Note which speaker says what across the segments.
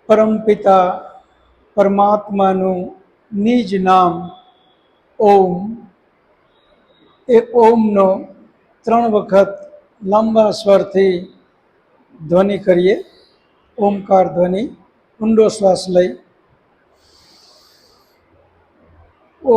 Speaker 1: પરમપિતા પરમાત્માનું નિજ નામ ઓમ, એ ઓમનો 3 વખત લાંબા સ્વરથી ધ્વનિ કરીએ. ઓમકાર ધ્વનિ. ઊંડો શ્વાસ લઈ ઓ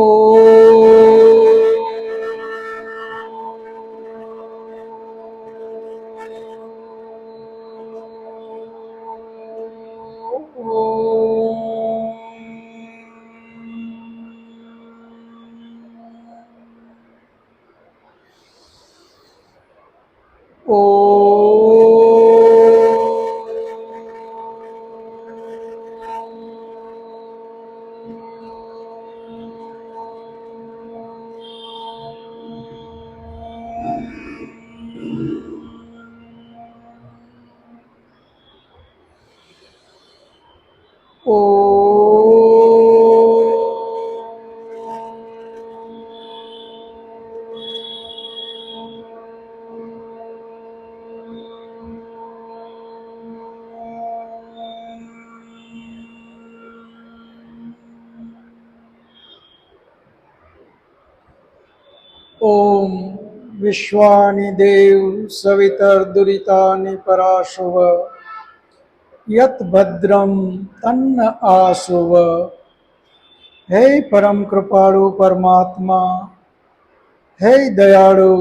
Speaker 1: ઓમ વિશ્વાનિ દેવ સવિતર્દુરિતાનિ પરાશુવ યત ભદ્રમ તન્ન આસુવ. હે પરમ કૃપાળુ પરમાત્મા, હે દયાળુ,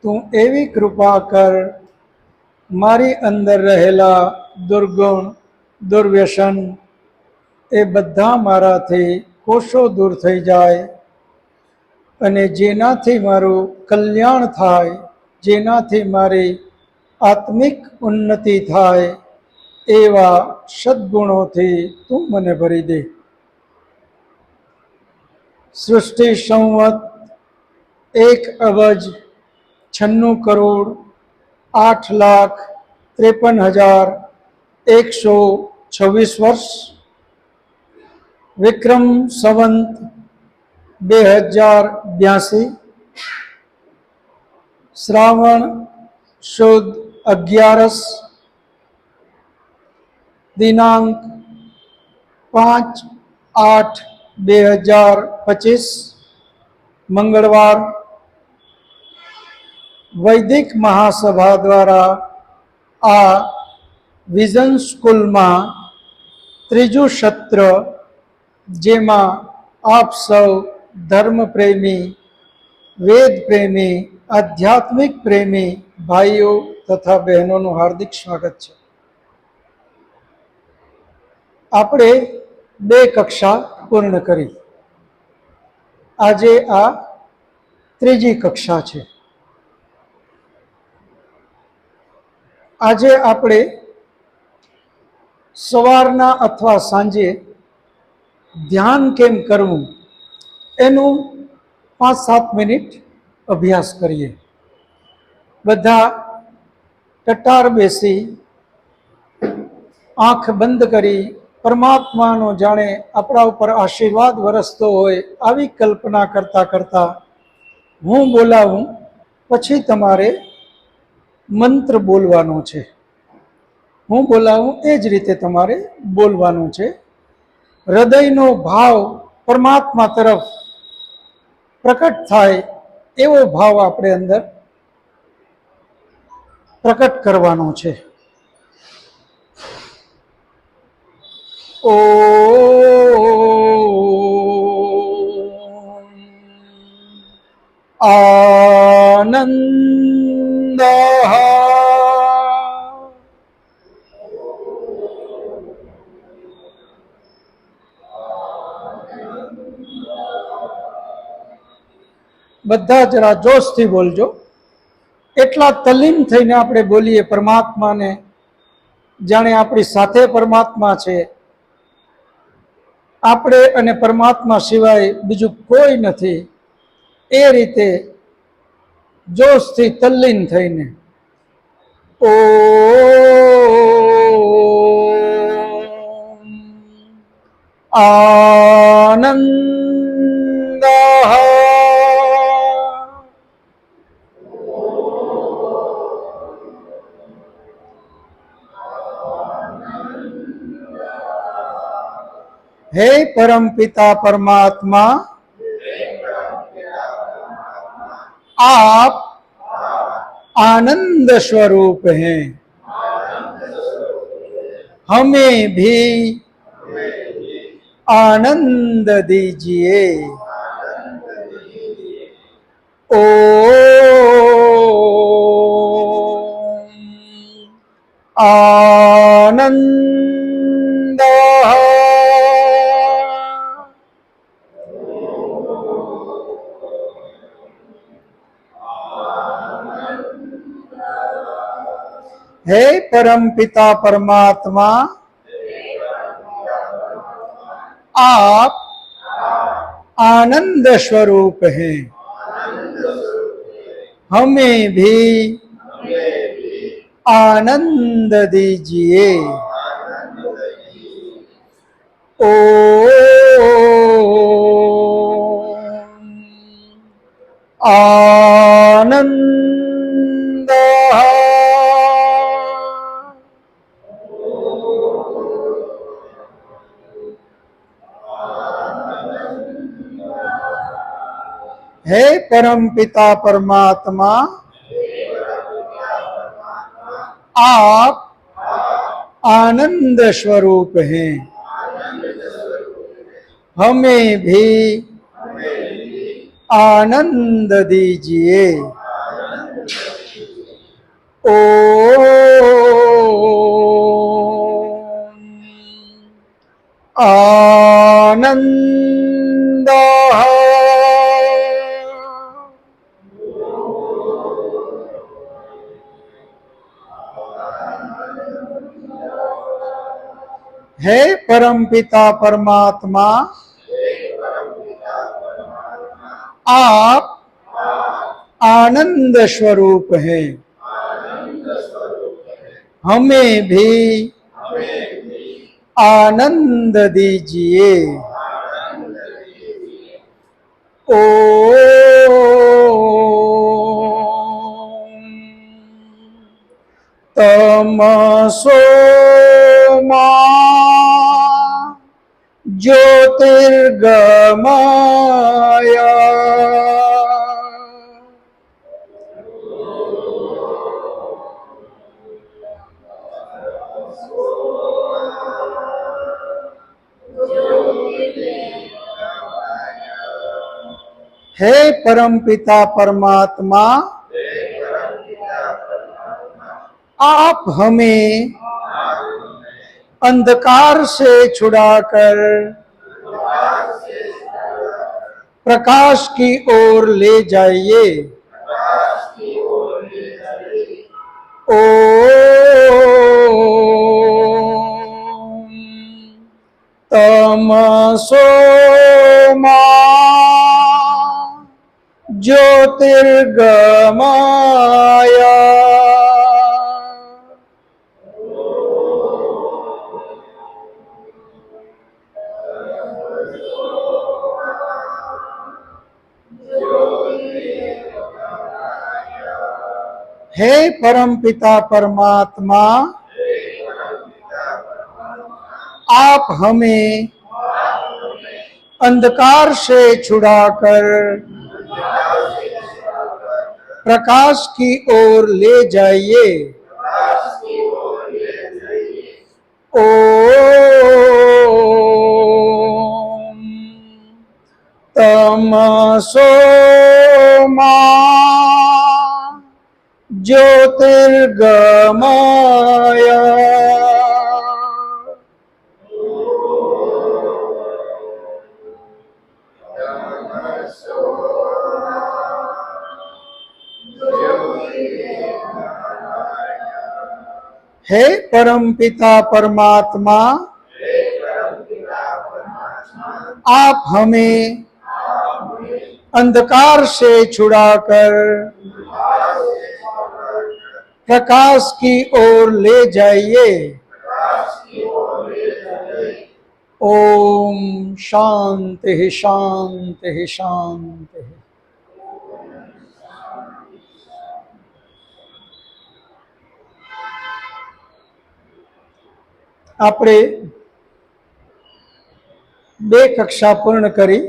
Speaker 1: તું એવી કૃપા કર, મારી અંદર રહેલા દુર્ગુણ દુર્વ્યસન એ બધા મારાથી કોષો દૂર થઈ જાય અને જેનાથી મારું કલ્યાણ થાય, જેનાથી મારી આત્મિક ઉન્નતિ થાય એવા સદ્ગુણોથી તું મને ભરી દે. સૃષ્ટિ સંવત 1,96,53,126 વર્ષ, વિક્રમ સંવત 2082, શ્રાવણ સુદ 11, દિનાંક 5/8/2025, મંગળવાર. વૈદિક મહાસભા દ્વારા આ વિઝન સ્કૂલમાં 3જું સત્ર, જેમાં આપ સૌ ધર્મપ્રેમી, વેદ પ્રેમી, આધ્યાત્મિક પ્રેમી ભાઈઓ તથા બહેનોનું હાર્દિક સ્વાગત છે. આપણે 2 કક્ષા પૂર્ણ કરી. આજે આ 3જી કક્ષા છે. આજે આપણે સવારના અથવા સાંજે ધ્યાન કેમ કરવું એનું 5-7 મિનિટ અભ્યાસ કરીએ. બધા ટટાર બેસી આંખ બંધ કરી પરમાત્માનો જાણે આપણા ઉપર આશીર્વાદ વરસતો હોય આવી કલ્પના કરતા કરતા હું બોલાવું પછી તમારે મંત્ર બોલવાનો છે. હું બોલાવું એ જ રીતે તમારે બોલવાનું છે. હૃદયનો ભાવ પરમાત્મા તરફ પ્રકટ થાય એવો ભાવ આપણે અંદર પ્રકટ કરવાનો છે. આનંદ બધા જરા જોશથી બોલજો. એટલા તલ્લીન થઈને આપણે બોલીએ પરમાત્માને, જાણે આપણી સાથે પરમાત્મા છે. આપણે અને પરમાત્મા સિવાય બીજું કોઈ નથી. એ રીતે જોશથી તલ્લીન થઈને ઓ આનંદ हे परम पिता परमात्मा, आप आनंद स्वरूप हैं, हमें भी आनंद दीजिए। ओम आनंद। हे परम पिता परमात्मा, आप आनंद स्वरूप हैं, हमें भी आनंद दीजिए। ओम आनंद। हे परम पिता परमात्मा, आप आनंद स्वरूप हैं, हमें भी आनंद दीजिए। ओम आनंद। हे परम पिता परमात्मा, आप आनंद स्वरूप हैं, हमें भी आनंद दीजिए। ओम तमसो मा ज्योतिर्गमय। हे परम पिता परमात्मा, आप हमें अंधकार से छुड़ाकर प्रकाश की ओर ले जाइए। ओम तमसो मा ज्योतिर्गमय। हे परम पिता परमात्मा, आप हमें अंधकार से छुड़ाकर प्रकाश की ओर ले जाइए। ओम तमसो मा ज्योतिर्गमय। हे परम पिता परमात्मा, आप हमें अंधकार से छुड़ाकर प्रकाश की ओर ले जाइए। ओम शांति शांति शांति। આપણે બે કક્ષા પૂર્ણ કરી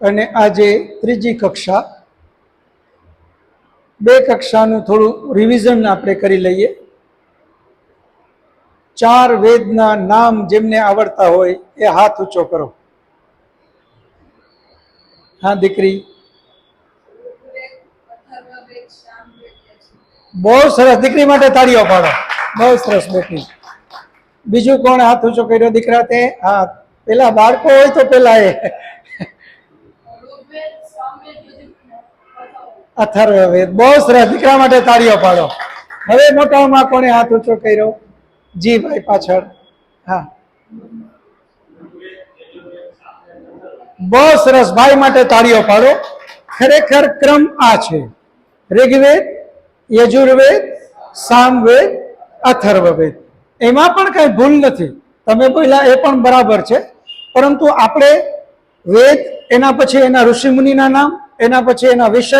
Speaker 1: અને આજે ત્રીજી કક્ષા. બે કક્ષાનું થોડું રિવિઝન આપણે કરી લઈએ. 4 વેદના નામ જેમને આવડતા હોય એ હાથ ઊંચો કરો. હા દીકરી, બહુ સરસ. દીકરી માટે તાળીઓ પાડો. બહુ સરસ બેટી. બીજું કોણ હાથ ઊંચો કર્યો દીકરા? તે હા, પેલા બાળકો હોય તો પેલા એ અથર્વવેદ. બહુ સરસ. દીકરા માટે તાળીઓ પાડો. હવે મોટામાં કોણે હાથ ઊંચો કર્યો? જી ભાઈ પાછળ. હા, બહુ સરસ. ભાઈ માટે તાળીઓ પાડો. ખરેખર ક્રમ આ છે: ઋગ્વેદ, યજુર્વેદ, સામવેદ, અથર્વવેદ. એમાં પણ કઈ ભૂલ નથી. તમે બોલ્યા એ પણ બરાબર છે. પરંતુ આપણે વેદ, એના પછી એના ઋષિમુનિના નામ, એના પછી એના વિષય,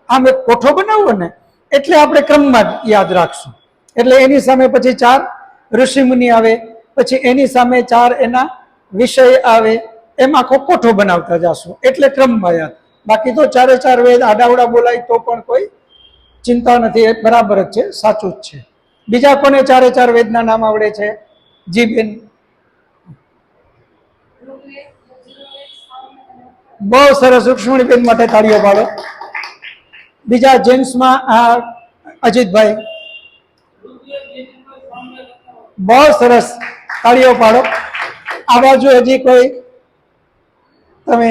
Speaker 1: આમ એક કોઠો બનાવવો ને, એટલે આપણે ક્રમમાં યાદ રાખશું. એટલે એની સામે પછી 4 ઋષિમુનિ આવે, પછી એની સામે 4 એના વિષય આવે, એમ આખો કોઠો બનાવતા જશું. એટલે ક્રમમાં યાદ. બાકી તો 4 વેદ આડાવડા બોલાય તો પણ કોઈ ચિંતા નથી. એ બરાબર જ છે, સાચું જ છે. બીજા કોને 4 વેદના નામ આવડે છે? જી બેન. બહુ સરસ. રૂક્ષ્મણીબેન માટે તાળીઓ પાડો. બીજા જેન્ટ્સમાં અજીતભાઈ. બહુ સરસ. તાળીઓ પાડો. આ બાજુ હજી કોઈ? તમે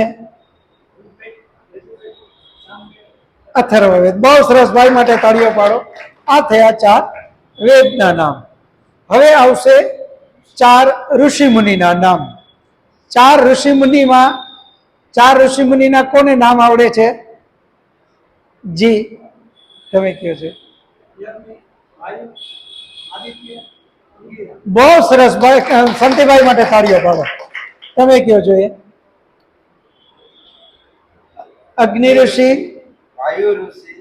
Speaker 1: અથર્વવેદ. બહુ સરસ. ભાઈ માટે તાળીઓ પાડો. આ થયા 4 વેદના નામ. હવે આવશે 4 ઋષિમુનિના નામ. 4 ઋષિમુનિમાં 4 ઋષિમુનિના કોને નામ આવડે છે? જી તમે કહો છો. બહુ સરસ. શાંતિભાઈ માટે તાળીઓ પાડો. તમે કહો છો. એ અગ્નિ ઋષિ, વાયુ ઋષિ,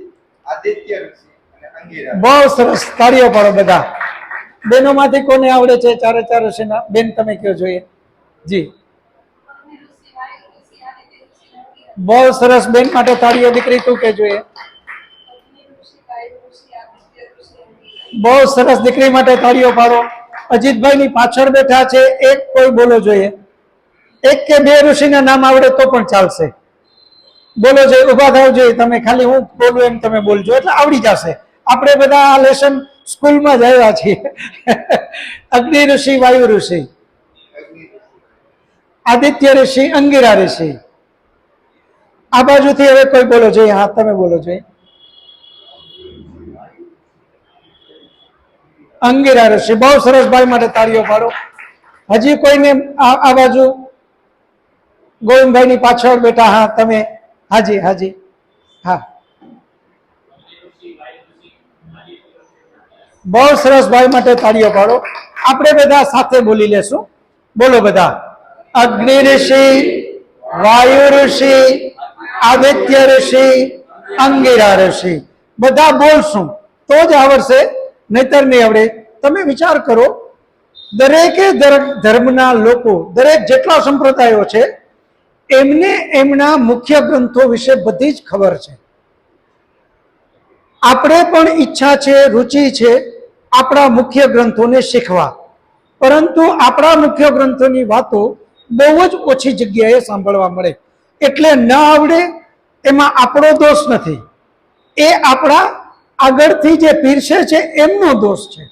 Speaker 1: આદિત્ય ઋષિ અને અંગિરા. બહુ સરસ. તાળીઓ પાડો બધા. બેનોમાંથી કોને આવડે છે 4 ઋષિના? બેન તમે કહો છો. એ જી. બહુ સરસ. બેન માટે તાળીઓ. દીકરી તું કહેજો. એ બહુ સરસ. દીકરી માટે તાળીઓ પાડો. અજીતભાઈ ની પાછળ બેઠા છે, એક કોઈ બોલો જોઈએ. 1 કે 2 ઋષિના નામ આવડે તો પણ ચાલશે. બોલો જોઈએ. ઉભા થાવ જોઈએ. તમે ખાલી હું બોલું એમ તમે બોલજો, એટલે આવડી જશે. આપણે બધા આ લેસન સ્કૂલમાં જ આવ્યા છીએ. અગ્નિ ઋષિ, વાયુ ઋષિ, આદિત્ય ઋષિ, અંગિરા ઋષિ. આ બાજુથી હવે કોઈ બોલો જોઈએ. હા, તમે બોલો જોઈએ. અંગિરા ઋષિ. બહુ સરસ. ભાઈ માટે તાળીઓ પાડો. હજી કોઈને આ બાજુ ગોવિંદભાઈ ની પાછળ બેઠા. હા તમે. હાજી હાજી. હા, બહુ સરસ. ભાઈ માટે તાળીઓ પાડો. આપણે બધા સાથે બોલી લેશું. બોલો બધા. અગ્નિ ઋષિ, વાયુ ઋષિ, આદિત્ય ઋષિ, અંગિરા ઋષિ. બધા બોલશું તો જ આવડશે, નહીતર નહીં આવડે. તમે વિચાર કરો, દરેકે ધર્મના લોકો, દરેક જેટલા સંપ્રદાયો છે, એમને એમના મુખ્ય ગ્રંથો વિશે બધી જ ખબર છે. આપણે પણ ઈચ્છા છે, રુચિ છે આપણા મુખ્ય ગ્રંથોને શીખવા, પરંતુ આપણા મુખ્ય ગ્રંથોની વાતો બહુ જ ઓછી જગ્યાએ સાંભળવા મળે. એટલે ન આવડે એમાં આપણો દોષ નથી, એ આપણા આગળથી જે પીરસે છે એમનો દોષ છે.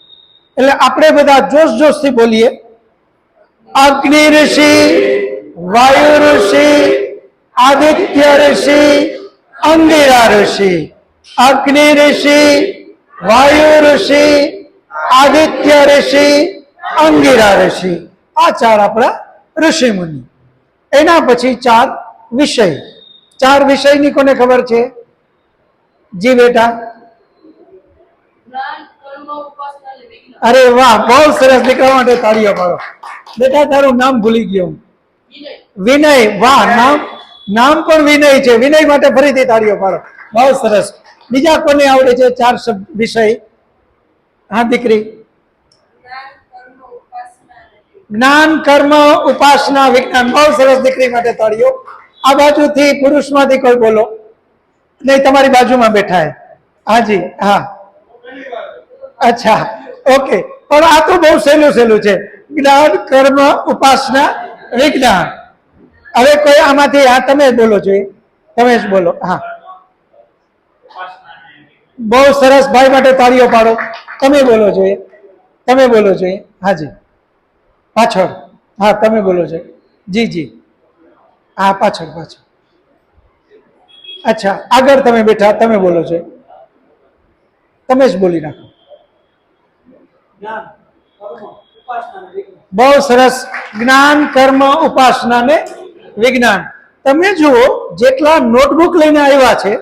Speaker 1: એટલે આપણે બધા જોશ જોશથી બોલીએ. અગ્નિ ઋષિ, વાયુ ઋષિ, આદિત્ય ઋષિ, અંગિરા ઋષિ. અગ્નિ ઋષિ, વાયુ ઋષિ, આદિત્ય ઋષિ, અંગિરા ઋષિ. આ 4 આપણા ઋષિ મુનિ. એના પછી 4 વિષય. 4 વિષયની કોને ખબર છે? જી બેટા. અરે વાહ, બહુ સરસ. દીકરા માટે તાળીઓ પાડો. બેટા તારું નામ ભૂલી ગયો. વિનય. વાહ, નામ પણ વિનય છે. વિનય માટે ફરીથી તાળીઓ પાડો. બહુ સરસ. બીજા કોને આવડે છે 4 વિષય? હા દીકરી. જ્ઞાન, કર્મ, ઉપાસના, વિજ્ઞાન. બહુ સરસ. દીકરી માટે તાળીઓ. આ બાજુથી પુરુષમાંથી કોઈ બોલો. નહીં, તમારી બાજુમાં બેઠા હે. હાજી, હા, અચ્છા, ઓકે. પણ આ તો બહુ સહેલું સહેલું છે. જ્ઞાન, કર્મ, ઉપાસના, વિજ્ઞાન. હવે કોઈ આમાંથી, હા, તમે જ બોલો જોઈએ. તમે જ બોલો. હા, બહુ સરસ. ભાઈ માટે તાળીઓ પાડો. તમે બોલો જોઈએ. તમે બોલો જોઈએ. હાજી, પાછળ. હા, તમે બોલો જોઈએ. જી જી, હા, પાછળ પાછળ. અચ્છા, આગળ તમે બેઠા, તમે બોલો છો. તમે જ બોલી નાખો. બહુ સરસ. જ્ઞાન, કર્મ, ઉપાસના ને વિજ્ઞાન. તમે જુઓ, જેટલા નોટબુક લઈને આવ્યા છે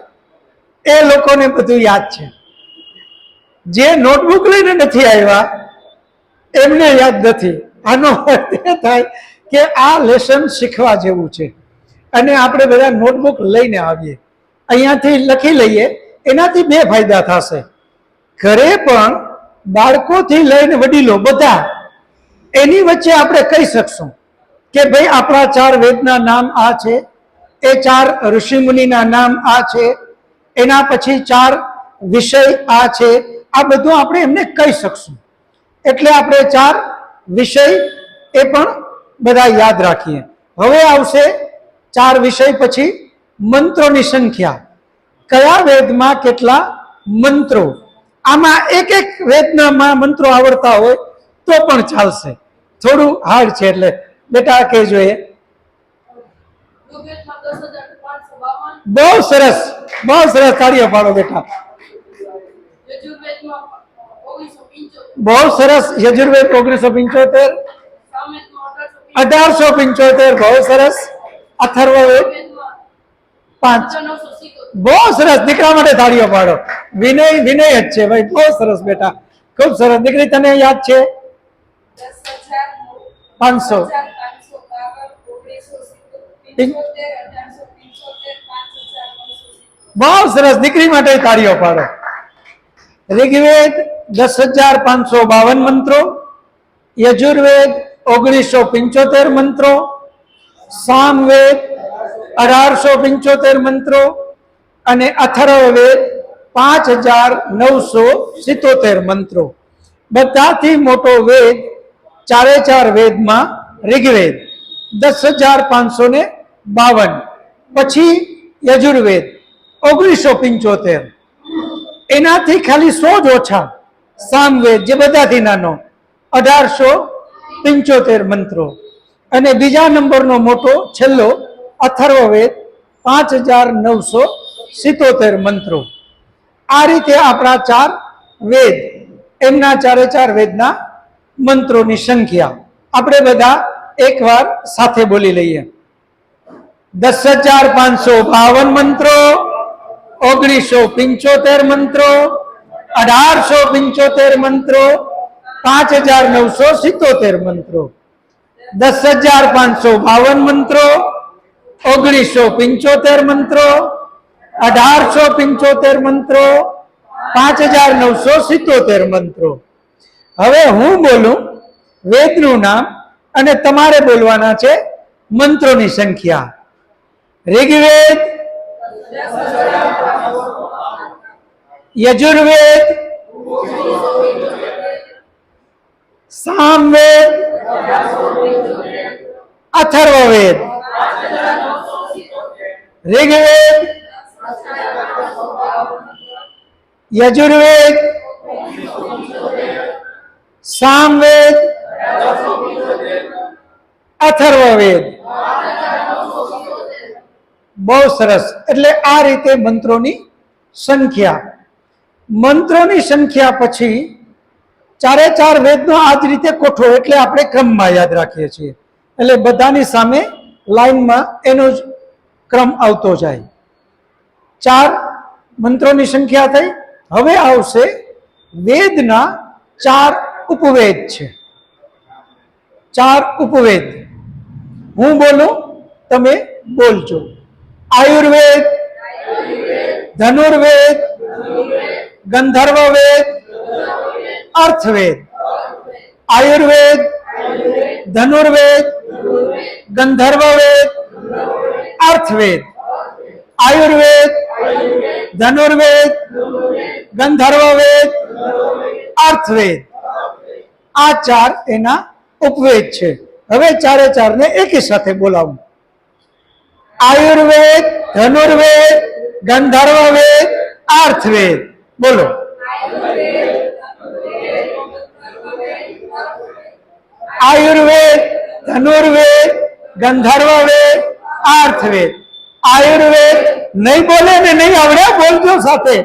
Speaker 1: એ લોકોને બધું યાદ છે. જે નોટબુક લઈને નથી આવ્યા એમને યાદ નથી. આનો અર્થ એ થાય કે આ લેસન શીખવા જેવું છે અને આપણે બધા નોટબુક લઈને આવીએ, અહીંયાથી લખી લઈએ. એનાથી બે ફાયદા થશે. ઘરે પણ બાળકોથી લઈને વડીલો બધા એની વચ્ચે આપણે કહી શકશું કે ભાઈ આપણા 4 વેદના નામ આ છે, એ 4 ઋષિમુનિના નામ આ છે, એના પછી 4 વિષય આ છે. આ બધું આપણે એમને કહી શકશું. એટલે આપણે 4 વિષય એ પણ બધા યાદ રાખીએ. હવે આવશે 4 વિષય પછી મંત્રોની સંખ્યા. કયા વેદમાં કેટલા મંત્રો? આમાં એક એક વેદનામાં મંત્રો આવડતા હોય તો પણ ચાલશે. થોડું હાર્ડ છે એટલે બેટા કહેજો. એ બહુ સરસ, બહુ સરસ. તાળીઓ પાડો બેટા. બહુ સરસ. યજુર્વેદ 1975, 1875. બહુ સરસ. અથર્વવેદ 5. બહુ સરસ. દીકરા માટે તાળીઓ પાડો. વિનય વિનય જ છે ભાઈ. બહુ સરસ બેટા, ખૂબ સરસ. દીકરી તને યાદ છે? 500. બહુ સરસ. દીકરી માટે તાળીઓ પાડો. ઋગ્વેદ 10,552 મંત્રો, યજુર્વેદ 1975 મંત્રો, સામવેદ 1875 મંત્રો અને અથર્વવેદ 5,977 મંત્રો. બધાથી મોટો વેદ 4 વેદમાં ઋગ્વેદ 10,552, પછી યજુર્વેદ 1975, એનાથી ખાલી 100 જ ઓછા સામવેદ, જે બધાથી નાનો, 1875 મંત્રો. અને બીજા નંબરનો મોટો છેલ્લો અથર્વવેદ 5,977 મંત્રો. આ રીતે આપણા 4 વેદ, એમના 4 વેદના મંત્રોની સંખ્યા આપણે બધા એકવાર સાથે બોલી લઈએ. 10,552 મંત્રો, 1975 મંત્રો, 1875 મંત્રો, 5,977 મંત્રો. 10,552 મંત્રો, 1975 મંત્રો, 1875 મંત્રો, 5,977 મંત્રો. હવે હું બોલું વેદનું નામ અને તમારે બોલવાના છે મંત્રોની સંખ્યા. ઋગ્વેદ, યજુર્વેદ, સામવેદ, અથર્વવેદ. ऋग्वेद, યજુર્વેદ, સામવેદ, અથર્વવેદ. બહુ સરસ. એટલે આ રીતે મંત્રોની સંખ્યા. મંત્રોની સંખ્યા પછી 4 વેદનો આ જ રીતે કોઠો, એટલે આપણે ક્રમમાં યાદ રાખીએ છીએ. એટલે બધાની સામે લાઈનમાં એનો જ ક્રમ આવતો જાય. 4 મંત્રોની સંખ્યા થઈ. હવે આવશે વેદના 4 ઉપવેદ છે. 4 ઉપવેદ. હું બોલું, તમે બોલજો. આયુર્વેદ, ધનુર્વેદ, ગંધર્વવેદ, અર્થવેદ. આયુર્વેદ, ધનુર્વેદ, ગંધર્વવેદ, અર્થવેદ. આયુર્વેદ, ધનુર્વેદ, ગંધર્વવેદ, અર્થવેદ. આ ચાર એના ઉપવેદ છે. હવે ચારે ચારને એકી સાથે બોલાવું. આયુર્વેદ, ધનુર્વેદ, ગંધર્વવેદ, અર્થવેદ. બોલો. આયુર્વેદ, ધનુર્વેદ, ગંધર્વવેદ, અર્થવેદ. આયુર્વેદ નહીં બોલે ને નહીં આવડે, બોલજો સાથે.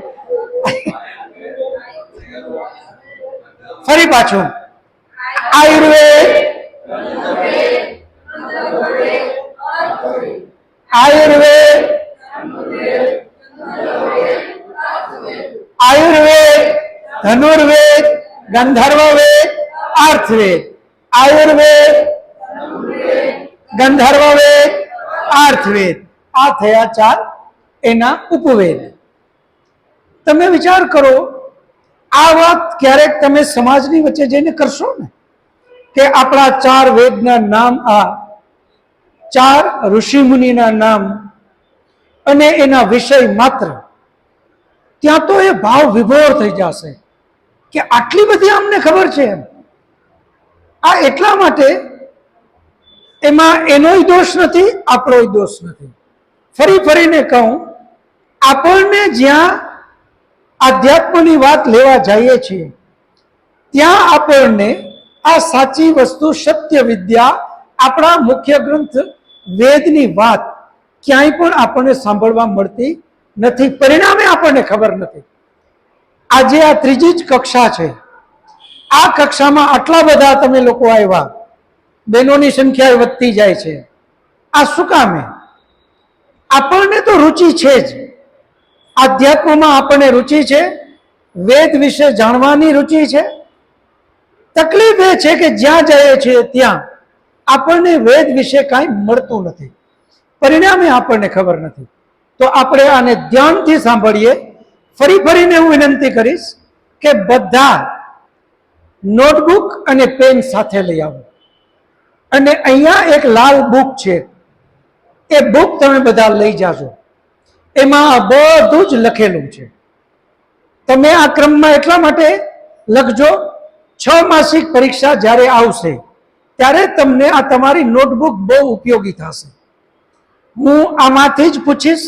Speaker 1: ફરી પાછું. આયુર્વેદ, આયુર્વેદ, આયુર્વેદ, ધનુર્વેદ, ગંધર્વવેદ, અર્થવેદ. આયુર્વેદ, ગંધર્વવેદ, અર્થવેદ. આ થયા ચાર એના ઉપવેદ. તમે વિચાર કરો, આ વાત ક્યારેક તમે સમાજની વચ્ચે જઈને કરશો ને, કે આપણા ચાર વેદના નામ, આ ચાર ઋષિ મુનિના નામ અને એના વિષય માત્ર, ત્યાં તો એ ભાવ વિભોર થઈ જશે કે આટલી બધી અમને ખબર છે. આ એટલા માટે એમાં એનોય દોષ નથી, આપણોય દોષ નથી. ફરી ફરીને કહું, આપણને જ્યાં આધ્યાત્મની વાત લેવા જઈએ છીએ ત્યાં આપણને આ સાચી વસ્તુ, સત્ય વિદ્યા, આપણા મુખ્ય ગ્રંથ વેદની વાત ક્યાંય પણ આપણને સાંભળવા મળતી નથી. પરિણામે આપણને ખબર નથી. આજે આ ત્રીજી જ કક્ષા છે. આ કક્ષામાં આટલા બધા તમે લોકો આવ્યા, બહેનોની સંખ્યા વધતી જાય છે. આ શું કામે? આપણને તો રુચિ છે જ, આધ્યાત્મમાં આપણને રુચિ છે, વેદ વિશે જાણવાની રુચિ છે. તકલીફ એ છે કે જ્યાં જઈએ છીએ ત્યાં આપણને વેદ વિશે કાંઈ મળતું નથી. પરિણામે આપણને ખબર નથી. તો આપણે આને ધ્યાનથી સાંભળીએ. ફરી ફરીને હું વિનંતી કરીશ કે બધા નોટબુક અને પેન સાથે લઈ આવો. અને અહીંયા એક લાલ બુક છે, એ બુક તમે બધા લઈ જાજો. એમાં બધું જ લખેલું છે. તમે આ ક્રમમાં એટલા માટે લખજો, 6 માસિક પરીક્ષા જ્યારે આવશે ત્યારે તમને આ તમારી નોટબુક બહુ ઉપયોગી થશે. હું આમાંથી જ પૂછીશ.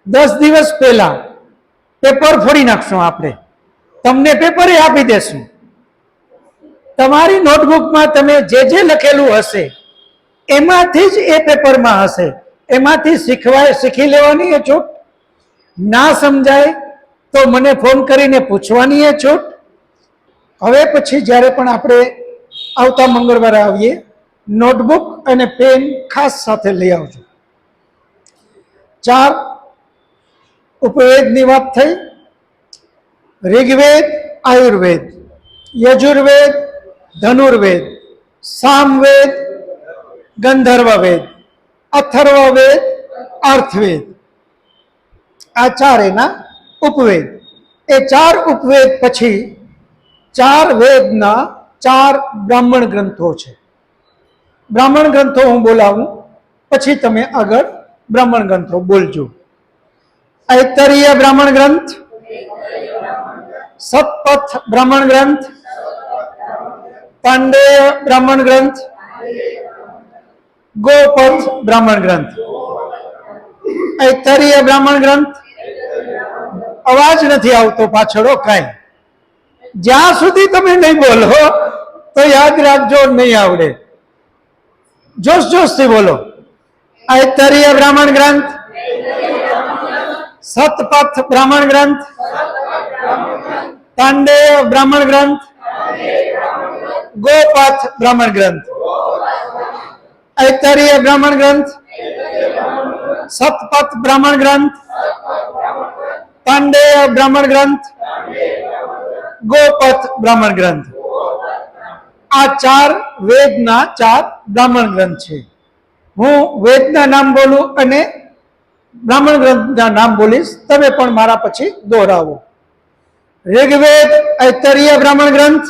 Speaker 1: 10 દિવસ પહેલા પેપર ફોડી નાખશું આપણે, તમને પેપરે આપી દેશું. તમારી નોટબુકમાં તમે જે જે લખેલું હશે એમાંથી જ એ પેપરમાં હશે. એમાંથી શીખી લેવાની એ છૂટ. ના સમજાય તો મને ફોન કરીને પૂછવાની એ છૂટ. હવે પછી જ્યારે પણ આપણે આવતા મંગળવારે આવીએ, નોટબુક અને પેન ખાસ સાથે લઈ આવજો. 4 ઉપવેદની વાત થઈ. ઋગ્વેદ, આયુર્વેદ, યજુર્વેદ, ધનુર્વેદ, સામવેદ, ગંધર્વવેદ, અથર્વવેદ, અર્થવેદ. આ ચાર એના ઉપવેદ. એ 4 ઉપવેદ પછી 4 વેદના 4 બ્રાહ્મણ ગ્રંથો છે. બ્રાહ્મણ ગ્રંથો હું બોલાવું, પછી તમે આગળ બ્રાહ્મણ ગ્રંથો બોલજો. ઐતરીય બ્રાહ્મણ ગ્રંથ, સતપથ બ્રાહ્મણ ગ્રંથ, પાંડેય બ્રાહ્મણ ગ્રંથ, ગોપથ બ્રાહ્મણ ગ્રંથ. ઐતરીય બ્રાહ્મણ ગ્રંથ. અવાજ નથી આવતો પાછળો કાંઈ. જ્યાં સુધી તમે નહીં બોલો તો યાદ રાખજો, નહીં આવડે. જોશ જોશથી બોલો. ઐતરીય બ્રાહ્મણ ગ્રંથ, સતપથ બ્રાહ્મણ ગ્રંથ, પાંડેય બ્રાહ્મણ ગ્રંથ, ગોપથ બ્રાહ્મણ ગ્રંથ. ઐતરીય બ્રાહ્મણ ગ્રંથ, સતપથ બ્રાહ્મણ ગ્રંથ, પાંડેય બ્રાહ્મણ ગ્રંથ, ગોપથ બ્રાહ્મણ ગ્રંથ. આ 4 વેદના 4 બ્રાહ્મણ ગ્રંથ છે. હું વેદના નામ બોલું અને બ્રાહ્મણ ગ્રંથના નામ બોલીશ, તમે પણ મારા પછી દોહરાવો. ઋગ્વેદ ઐતરીય બ્રાહ્મણ ગ્રંથ,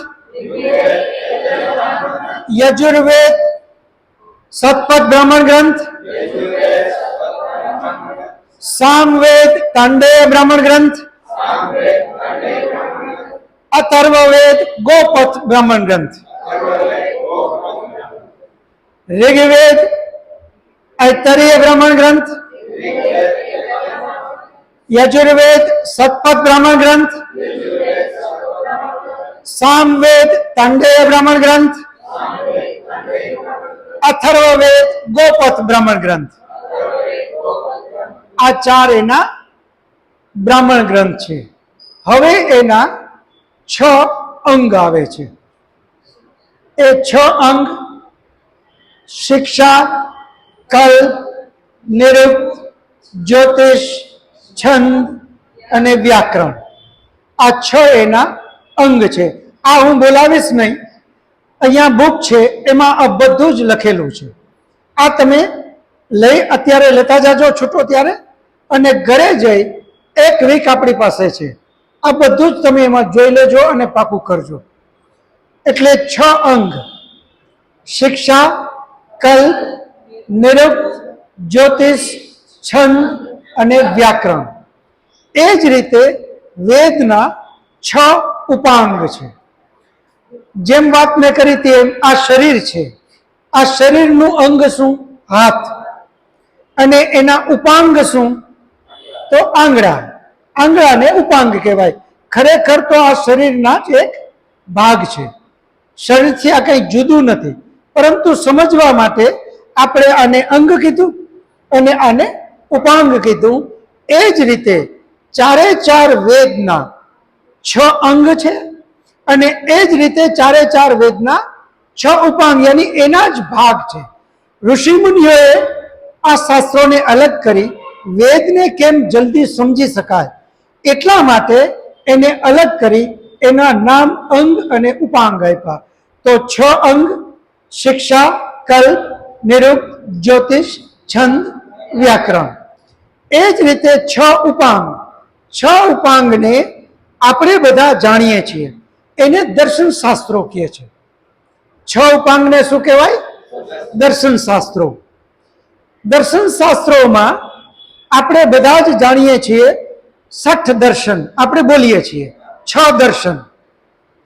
Speaker 1: યજુર્વેદ શતપથ બ્રાહ્મણ ગ્રંથ, સામવેદ તાંડેય બ્રાહ્મણ ગ્રંથ, અથર્વવેદ ગોપથ બ્રાહ્મણ ગ્રંથ, ऋग्वेद ऐतरेय ब्राह्मण ग्रंथ, यजुर्वेद शतपथ ब्राह्मण ग्रंथ, सामवेद तांडेय ब्राह्मण ग्रंथ, અથર્વવેદ ગોપથ બ્રાહ્મણ ગ્રંથ. આ ચાર એના બ્રાહ્મણ ગ્રંથ છે. હવે એના 6 અંગ આવે છે. એ 6 અંગ શિક્ષા, કલ્પ, નિરુક્ત, જ્યોતિષ, છંદ અને વ્યાકરણ, આ 6 એના અંગ છે. આ હું બોલાવીશ નહીં, અહીંયા બુક છે એમાં આ બધું જ લખેલું છે. આ તમે લઈ અત્યારે લેતા જાજો છૂટો ત્યારે, અને ઘરે જઈ 1 વીક આપણી પાસે છે. આ બધું જ તમે એમાં જોઈ લેજો અને પાકું કરજો. એટલે 6 અંગ શિક્ષા, કલ્પ, નિરુક્ત, જ્યોતિષ, છંદ અને વ્યાકરણ. એ જ રીતે વેદના 6 ઉપાંગ છે. જેમ વાત મેં કરી તેમ આ શરીર છે. આ શરીરનું અંગ શું? હાથ. અને એના ઉપાંગ શું? તો આંગળા. આંગળાને ઉપાંગ કહેવાય. ખરેખર તો આ શરીરના જ એક ભાગ છે. શરીરથી આ કંઈ જુદું નથી, પરંતુ સમજવા માટે આપણે આને અંગ કીધું અને આને ઉપાંગ કીધું. એ જ રીતે 4 વેદના 6 અંગ છે, અને એ જ રીતે 4 વેદના 6 ઉપાંગ યાની એના જ ભાગ છે. ઋષિમુનિઓએ આ શાસ્ત્રોને અલગ કરી વેદને કેમ જલ્દી સમજી શકાય એટલા માટે એને અલગ કરી એના નામ અંગ અને ઉપાંગ આપ્યા. તો 6 અંગ શિક્ષા, કલ્પ, નિરુક્ત, જ્યોતિષ, છંદ, વ્યાકરણ. એ જ રીતે 6 ઉપાંગ. 6 ઉપાંગને આપણે બધા જાણીએ છીએ, એને દર્શન શાસ્ત્રો કહે છે. 6 ઉપાંગને શું કહેવાય? દર્શન શાસ્ત્રો. દર્શન શાસ્ત્રોમાં આપણે બધા જ જાણીએ છીએ 6 દર્શન આપણે બોલીએ છીએ. 6 દર્શન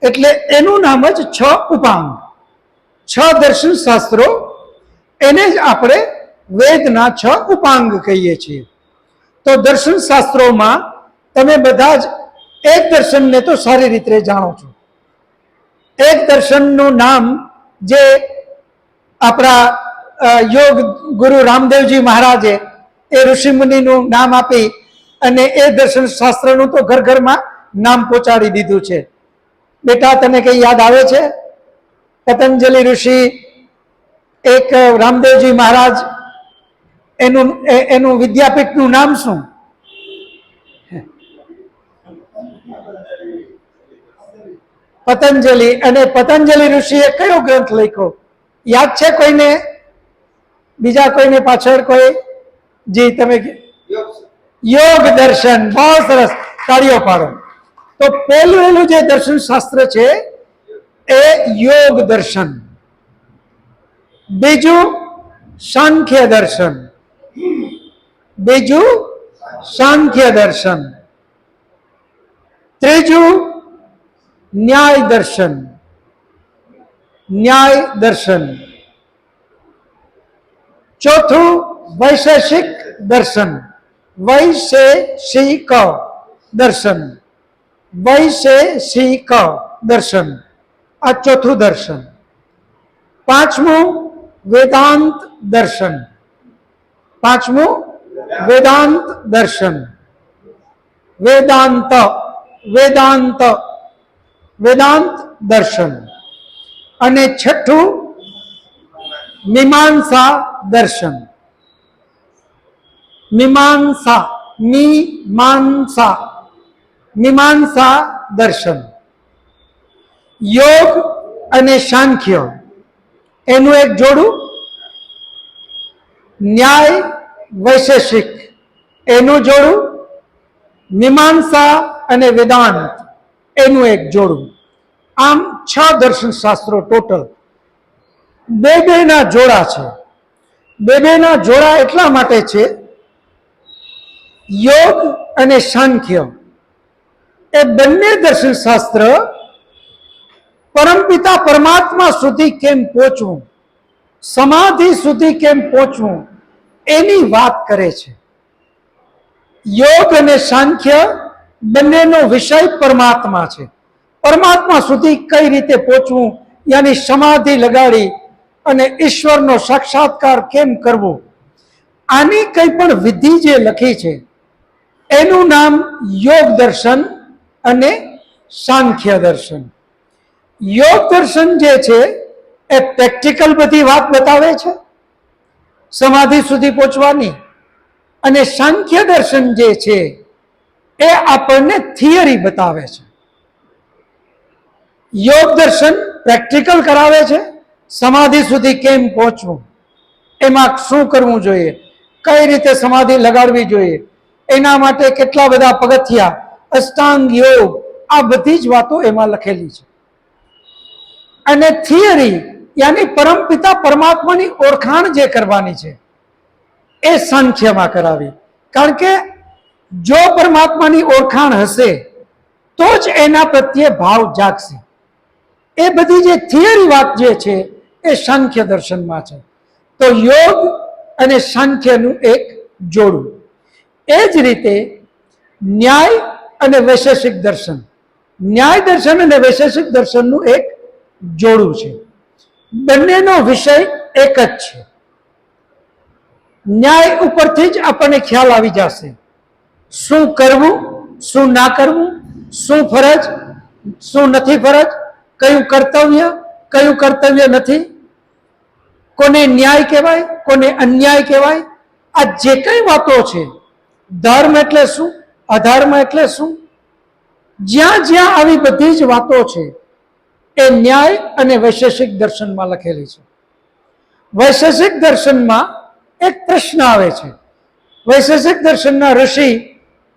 Speaker 1: એટલે એનું નામ જ 6 ઉપાંગ. 6 દર્શન શાસ્ત્રો, એને જ આપણે વેદના 6 ઉપાંગ કહીએ છીએ. તો દર્શન શાસ્ત્રોમાં તમે બધા જ એક દર્શનને તો સારી રીતે જાણો છો. એક દર્શનનું નામ જે આપણા યોગ ગુરુ રામદેવજી મહારાજે એ ઋષિમુનિનું નામ આપી અને એ દર્શન શાસ્ત્રનું તો ઘર ઘરમાં નામ પહોંચાડી દીધું છે. બેટા, તને કઈ યાદ આવે છે? પતંજલિ ઋષિ, એક રામદેવજી મહારાજ, એનું વિદ્યાપીઠનું નામ શું? પતંજલિ. અને પતંજલિ ઋષિએ કયો ગ્રંથ લખ્યો યાદ છે કોઈને? બીજા કોઈને પાછળ કોઈ? જી તમે. યોગ દર્શન. બહુ સરસ, તાળીઓ પાડો. તો પહેલું જે દર્શન શાસ્ત્ર છે એ યોગ દર્શન. બીજું સાંખ્ય દર્શન. બીજું સાંખ્ય દર્શન. ત્રીજું ન્યાય દર્શન. ન્યાય દર્શન. ચોથું વૈશેષિક દર્શન. વૈશેષિક દર્શન. વૈશેષિક દર્શન. આ ચોથું દર્શન. પાંચમું વેદાંત દર્શન. પાંચમું વેદાંત દર્શન. વેદાંત. વેદાંત. વેદાંત દર્શન. અને છઠ્ઠું મીમાંસા દર્શન. મીમાંસા. મીમાંસા. મીમાંસા દર્શન. યોગ અને સાંખ્ય એનું એક જોડું, ન્યાય વૈશેષિક એનું જોડું, મીમાંસા અને વેદાંત એનું એક જોડું. આમ 6 દર્શન શાસ્ત્રો ટોટલ. બે ના જોડા છે. બે ના જોડા એટલા માટે છે, યોગ અને સાંખ્ય એ બંને દર્શન શાસ્ત્ર પરમપિતા પરમાત્મા સુધી કેમ પહોંચવું, સમાધિ સુધી કેમ પહોંચવું એની વાત કરે છે. યોગ અને સાંખ્ય બંનેનો વિષય પરમાત્મા છે. પરમાત્મા સુધી કઈ રીતે પહોંચવું, યાની સમાધિ લગાડી અને ઈશ્વરનો સાક્ષાત્કાર કેમ કરવો, આની કઈ પણ વિધિ જે લખી છે એનું નામ યોગ દર્શન અને સાંખ્ય દર્શન. યોગ દર્શન જે છે એ પ્રેક્ટિકલ બધી વાત બતાવે છે સમાધિ સુધી પહોંચવાની, અને સાંખ્ય દર્શન જે છે એ આપણને થિયરી બતાવે છે. યોગ દર્શન પ્રેક્ટિકલ કરાવે છે, સમાધિ સુધી કેમ પહોંચવું, એમાં શું કરવું જોઈએ, કઈ રીતે સમાધિ લગાડવી જોઈએ, એના માટે કેટલા બધા પગથિયા, અષ્ટાંગ યોગ, આ બધી જ વાતો એમાં લખેલી છે. અને થિયરી યાની પરમપિતા પરમાત્માની ઓળખાણ જે કરવાની છે એ સાંખ્યમાં કરાવી. કારણ કે જો પરમાત્માની ઓળખાણ હશે તો જ એના પ્રત્યે ભાવ જાગશે. એ બધી જે થિયરી વાત જે છે એ સાંખ્ય દર્શનમાં છે. તો યોગ અને સાંખ્યનું એક જોડું. એ જ રીતે ન્યાય અને વૈશેષિક દર્શન, ન્યાય દર્શન અને વૈશેષિક દર્શનનું એક જોડું છે. બંનેનો વિષય એક જ છે. ન્યાય ઉપરથી જ આપણને ખ્યાલ આવી જશે શું કરવું, શું ના કરવું, શું ફરજ, શું નથી ફરજ, કયું કર્તવ્ય નથી, કોને ન્યાય કહેવાય, કોને અન્યાય કહેવાય. આ જે કઈ વાતો છે, ધર્મ એટલે શું, અધર્મ એટલે શું, જ્યાં જ્યાં આવી બધી જ વાતો છે એ ન્યાય અને વૈશેષિક દર્શનમાં લખેલી છે. વૈશેષિક દર્શનમાં એક પ્રશ્ન આવે છે. વૈશેષિક દર્શનના ઋષિ,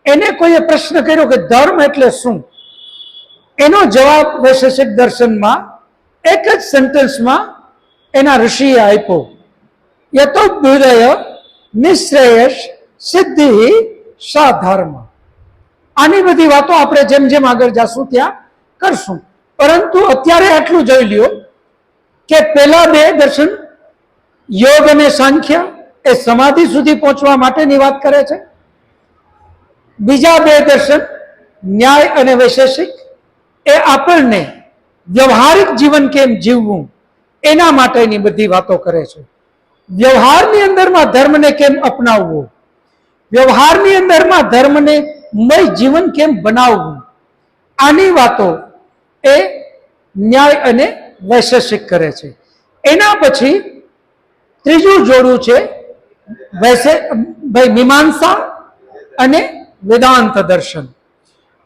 Speaker 1: એને કોઈએ પ્રશ્ન કર્યો કે ધર્મ એટલે શું, એનો જવાબ વૈશેષિક દર્શનમાં એક જ સેન્ટેન્સમાં એના ઋષિએ આપ્યો, યતો બુદય નિશ્રેયસ સિદ્ધિ સા ધર્મ. આની બધી વાતો આપણે જેમ જેમ આગળ જશું ત્યાં કરશું, પરંતુ અત્યારે આટલું જોઈ લ્યો કે પેલા બે દર્શન યોગ અને સાંખ્ય એ સમાધિ સુધી પહોંચવા માટેની વાત કરે છે. બીજા બે દર્શન ન્યાય અને વૈશેષિક એ આપણને વ્યવહારિક જીવન કેમ જીવવું એના માટેની બધી વાતો કરે છે. વ્યવહારની અંદરમાં ધર્મને કેમ અપનાવવો, વ્યવહારની અંદરમાં ધર્મને મય જીવન કેમ બનાવવું, આની વાતો એ ન્યાય અને વૈશેષિક કરે છે. એના પછી ત્રીજું જોડું છે મીમાંસા અને વેદાંત દર્શન.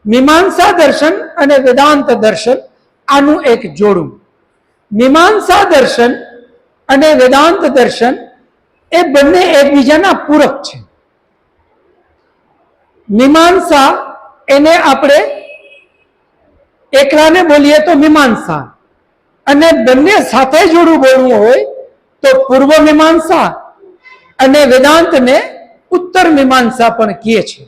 Speaker 1: મીમાંસા દર્શન અને વેદાંત દર્શન આનું એક જોડું. મીમાંસા દર્શન અને વેદાંત દર્શન એ બંને એકબીજાના પૂરક છે. મીમાંસા એને આપણે એકલાને બોલીએ તો મીમાંસા, અને બંને સાથે જોડું બોલવું હોય તો પૂર્વ મીમાંસા, અને વેદાંતને ઉત્તર મીમાંસા પણ કહે છે.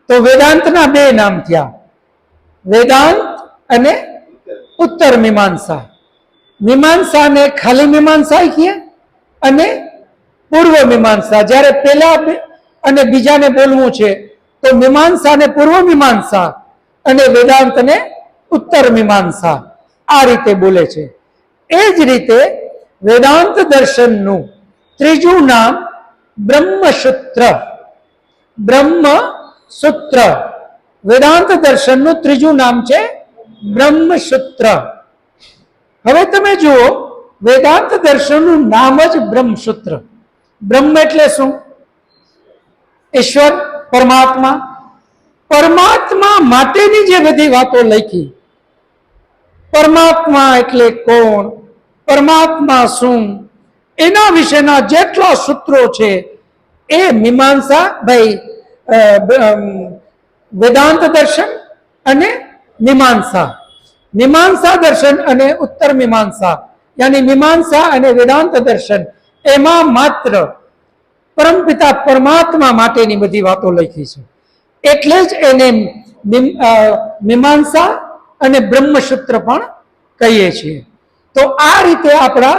Speaker 1: તો વેદાંતના બે નામ થયા, વેદાંત અને ઉત્તર મીમાંસા. મીમાંસાને ખાલી મીમાંસા કહીએ અને પૂર્વ મીમાંસા. જ્યારે પેલા અને બીજાને બોલવું છે તો મીમાંસાને પૂર્વ મીમાંસા અને વેદાંતને ઉત્તર મીમાંસા, આ રીતે બોલે છે. એ જ રીતે વેદાંત દર્શનનું ત્રીજું નામ બ્રહ્મસૂત્ર. બ્રહ્મસૂત્ર વેદાંત દર્શનનું ત્રીજું નામ છે બ્રહ્મસૂત્ર. હવે તમે જુઓ, વેદાંત દર્શનનું નામ જ બ્રહ્મસૂત્ર. બ્રહ્મ એટલે શું? ઈશ્વર, પરમાત્મા. પરમાત્મા માટેની જે બધી વાતો લખી, પરમાત્મા એટલે કોણ, પરમાત્મા શું, એના વિશેના જેટલા સૂત્રો છે એ મીમાંસા વેદાંત દર્શન અને મીમાંસા, મીમાંસા દર્શન અને ઉત્તર મીમાંસા, યાની મીમાંસા અને વેદાંત દર્શન, એમાં માત્ર પરમપિતા પરમાત્મા માટેની બધી વાતો લખી છે. એટલે જ એને મીમાંસા અને બ્રહ્મસૂત્ર પણ કહીએ છીએ. તો આ રીતે આપણા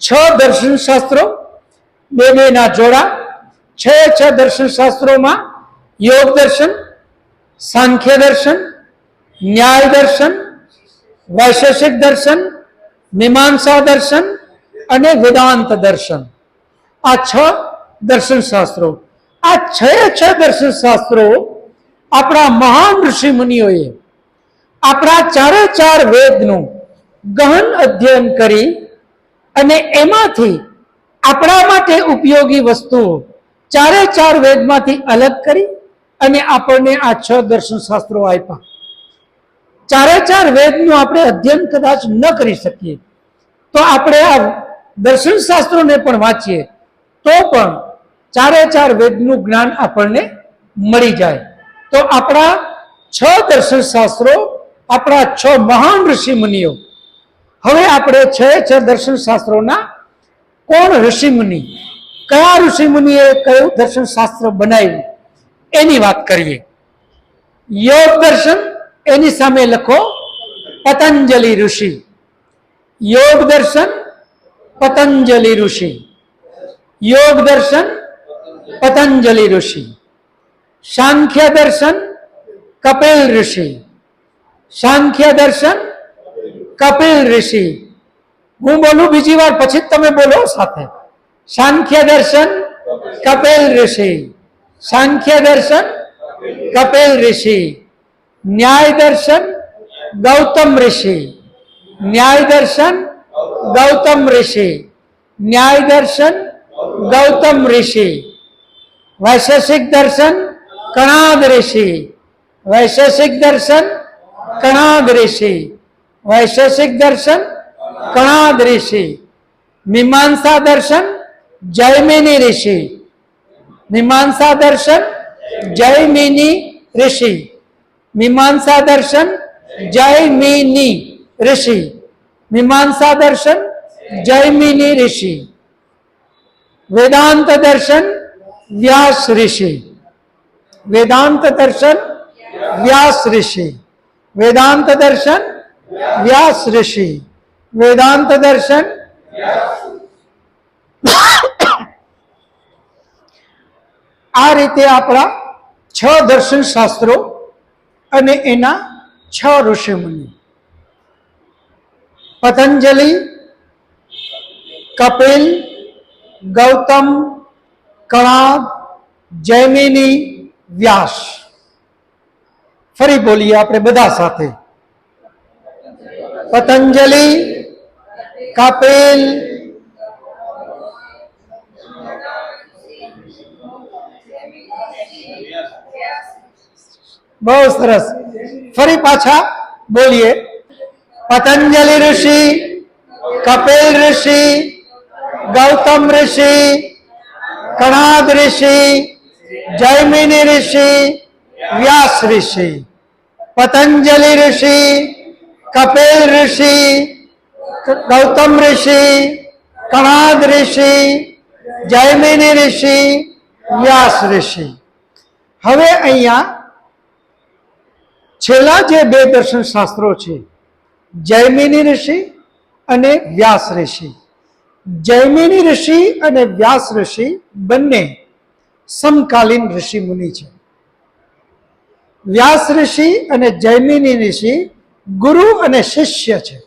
Speaker 1: 6 દર્શન શાસ્ત્રો, બે ના જોડા, 6 દર્શન શાસ્ત્રોમાં યોગ દર્શન, સાંખ્ય દર્શન, ન્યાય દર્શન, વૈશેષિક દર્શન, મીમાંસા દર્શન અને વેદાંત દર્શન, આ 6 દર્શન શાસ્ત્રો. આ 6 દર્શન શાસ્ત્રો આપણા મહાન ઋષિ મુનિઓએ આપણા 4 વેદનું ગહન અધ્યયન કરી અને એમાંથી આપણા માટે ઉપયોગી વસ્તુઓ 4 વેદમાંથી અલગ કરી અને આપણને આ 6 દર્શન શાસ્ત્રો આપ્યા. 4 વેદનું આપણે અધ્યયન કદાચ ન કરી શકીએ તો આપણે આ દર્શન શાસ્ત્રોને પણ વાંચીએ તો પણ 4 વેદનું જ્ઞાન આપણને મળી જાય. તો આપણા 6 દર્શન શાસ્ત્રો, આપણા 6 મહાન ઋષિ મુનિઓ. હવે આપણે 6 દર્શન શાસ્ત્રોના કોણ ઋષિ મુનિ, કયા ઋષિ મુનિએ કયું દર્શન શાસ્ત્ર બનાવ્યું એની વાત કરીએ. યોગ દર્શન, એની સામે લખો પતંજલિ ઋષિ. યોગ દર્શન પતંજલિ ઋષિ. યોગ દર્શન પતંજલિ ઋષિ. સાંખ્ય દર્શન કપિલ ઋષિ. સાંખ્ય દર્શન કપિલ ઋષિ. હું બોલું બીજી વાર, પછી તમે બોલો સાથે. સાંખ્ય દર્શન કપિલ ઋષિ. સાંખ્ય દર્શન કપિલ ઋષિ. ન્યાય દર્શન ગૌતમ ઋષિ. ન્યાય દર્શન ગૌતમ ઋષિ. ન્યાય દર્શન ગૌતમ ઋષિ. વૈશેષિક દર્શન કણાદ ઋષિ. વૈશેષિક દર્શન કણાદ ઋષિ. વૈશેષિક દર્શન કણાદ ઋષિ. મીમાંસા દર્શન જૈમિની ઋષિ. મીમાંસા દર્શન જૈમિની ઋષિ. મીમાંસા દર્શન જૈમિની ઋષિ. મીમાંસા દર્શન જૈમિની ઋષિ. વેદાંત દર્શન વ્યાસ ઋષિ. વેદાંત દર્શન વ્યાસ ઋષિ. વેદાંત દર્શન વ્યાસ ઋષિ. વેદાંત દર્શન આ રીતે આપણા 6 દર્શન શાસ્ત્રો અને એના 6 ઋષિ મુનિ. પતંજલિ, કપિલ, ગૌતમ, કણાદ, જૈમિની, વ્યાસ. ફરી બોલીએ આપણે બધા સાથે. પતંજલિ, કપિલ, બહુ સરસ. ફરી પાછા બોલીએ. પતંજલિ ઋષિ, કપિલ ઋષિ, ગૌતમ ઋષિ, કણાદ ઋષિ, જૈમિની ઋષિ, વ્યાસ ઋષિ. પતંજલિ ઋષિ, કપિલ ઋષિ, ગૌતમ ઋષિ, કણાદ ઋષિ, જૈમિની ઋષિ, વ્યાસ ઋષિ. હવે અહીંયા છેલ્લા જે 2 દર્શન શાસ્ત્રો છે, જૈમિની ઋષિ અને વ્યાસ ઋષિ. જૈમિની ઋષિ અને વ્યાસ ઋષિ બંને સમકાલીન ઋષિ મુનિ છે. વ્યાસ ઋષિ અને જૈમિની ઋષિ ગુરુ અને શિષ્ય છે.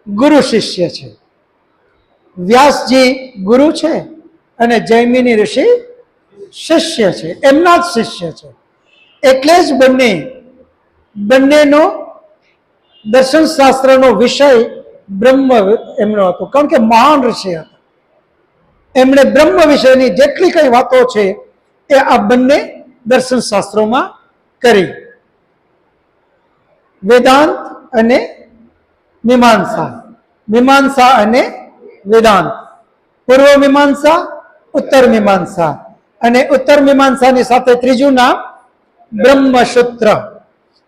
Speaker 1: ગુરુ શિષ્ય છે. વ્યાસજી ગુરુ છે અને જૈમિની ઋષિ શિષ્ય છે, એમના જ શિષ્ય છે. એટલે જ બંનેનો દર્શન શાસ્ત્રનો વિષય બ્રહ્મ એમનો હતો, કારણ કે મહાન ઋષિ હતા. એમણે બ્રહ્મ વિષયની જેટલી કઈ વાતો છે એ આ બંને દર્શન શાસ્ત્રોમાં કરી. વેદાંત અને મીમાંસા, મીમાંસા અને વેદાંત, પૂર્વ મીમાંસા, ઉત્તર મીમાંસા, અને ઉત્તર મીમાંસાની સાથે ત્રીજું નામ બ્રહ્મસૂત્ર.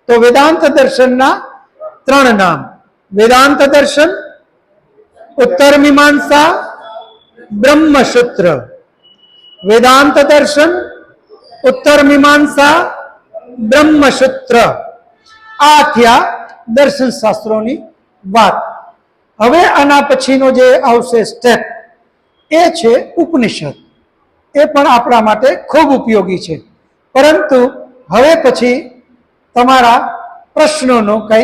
Speaker 1: તો વેદાંત દર્શનના 3 નામ: વેદાંત દર્શન, उत्तर मीमांसा ब्रह्मसूत्र, वेदांत दर्शन उत्तर मीमांसा ब्रह्मसूत्र। आ थया दर्शन शास्त्रोनी वात। हवे आना पछीनो जे आवशे स्टेप ए छे उपनिषद। ए पण आपणा माटे खूब उपयोगी छे, परंतु हवे पछी तमारा प्रश्नोनो कई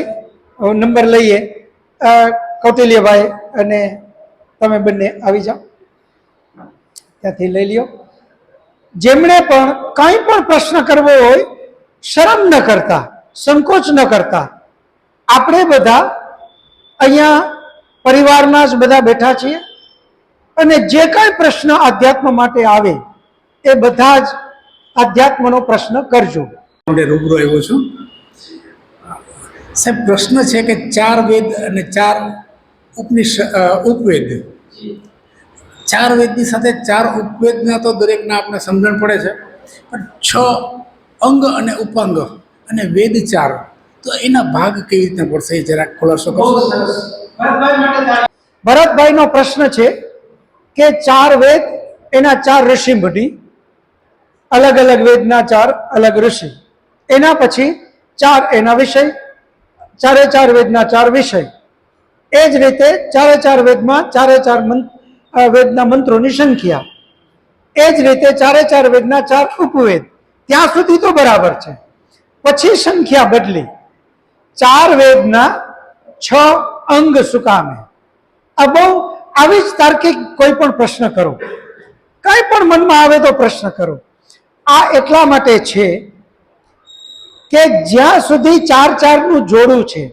Speaker 1: नंबर लईए। कौटिल्यभाई अने तमे बंने आवी जाओ, त्याथी लई ल्यो। जेमणे पण काई पण प्रश्न करवो होय शरम न करता, संकोच न करता, आपणे बधा अहींया परिवारना ज बधा बैठा छीए અને જે કાંઈ પ્રશ્ન આધ્યાત્મ માટે આવે એ બધા જ આધ્યાત્મનો પ્રશ્ન કરજો।
Speaker 2: રૂબરૂ આવ્યો છું સાહેબ। પ્રશ્ન છે કે 4 વેદ અને 4 ઉપવેદ, 4 વેદની સાથે 4 ઉપવેદના તો દરેકના આપણે સમજણ પડે છે, પણ 6 અંગ અને ઉપાંગ અને વેદ 4, તો એના ભાગ કેવી રીતના પડશે એ જરાક ખુલાસો કરશો?
Speaker 1: ભરતભાઈનો પ્રશ્ન છે કે 4 વેદ એના 4 ઋષિ મુનિ, અલગ અલગ વેદના 4 અલગ ઋષિ, એના પછી 4 એના વિષય, 4 વેદના 4 વિષય। એ જ રીતે 4 વેદમાં 4 વેદના મંત્રોની સંખ્યા, એ જ રીતે 4 વેદના 4 ઉપવેદ। ત્યાં સુધી તો બરાબર છે, પછી સંખ્યા બદલી 4 વેદના 6 અંગ શું કામે? આ બહુ આવી જ તાર્કિક કોઈ પણ પ્રશ્ન કરો, કઈ પણ મનમાં આવે તો પ્રશ્ન કરો। આ એટલા માટે છે કે જ્યાં સુધી 4 નું જોડું છે,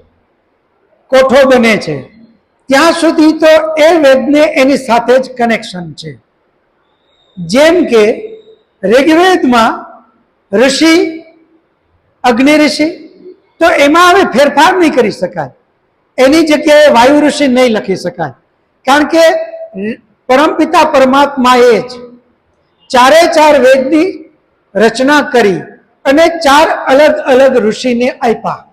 Speaker 1: કોઠો બને છે, ત્યાં સુધી તો એ વેદને એની સાથે જ કનેક્શન છે। જેમ કે ઋગ્વેદમાં ઋષિ અગ્નિ ઋષિ, તો એમાં હવે ફેરફાર નહીં કરી શકાય, એની જગ્યાએ વાયુ ઋષિ નહીં લખી શકાય, કારણ કે પરમપિતા પરમાત્માએ જ 4 વેદની રચના કરી અને 4 અલગ અલગ ઋષિને આપ્યા।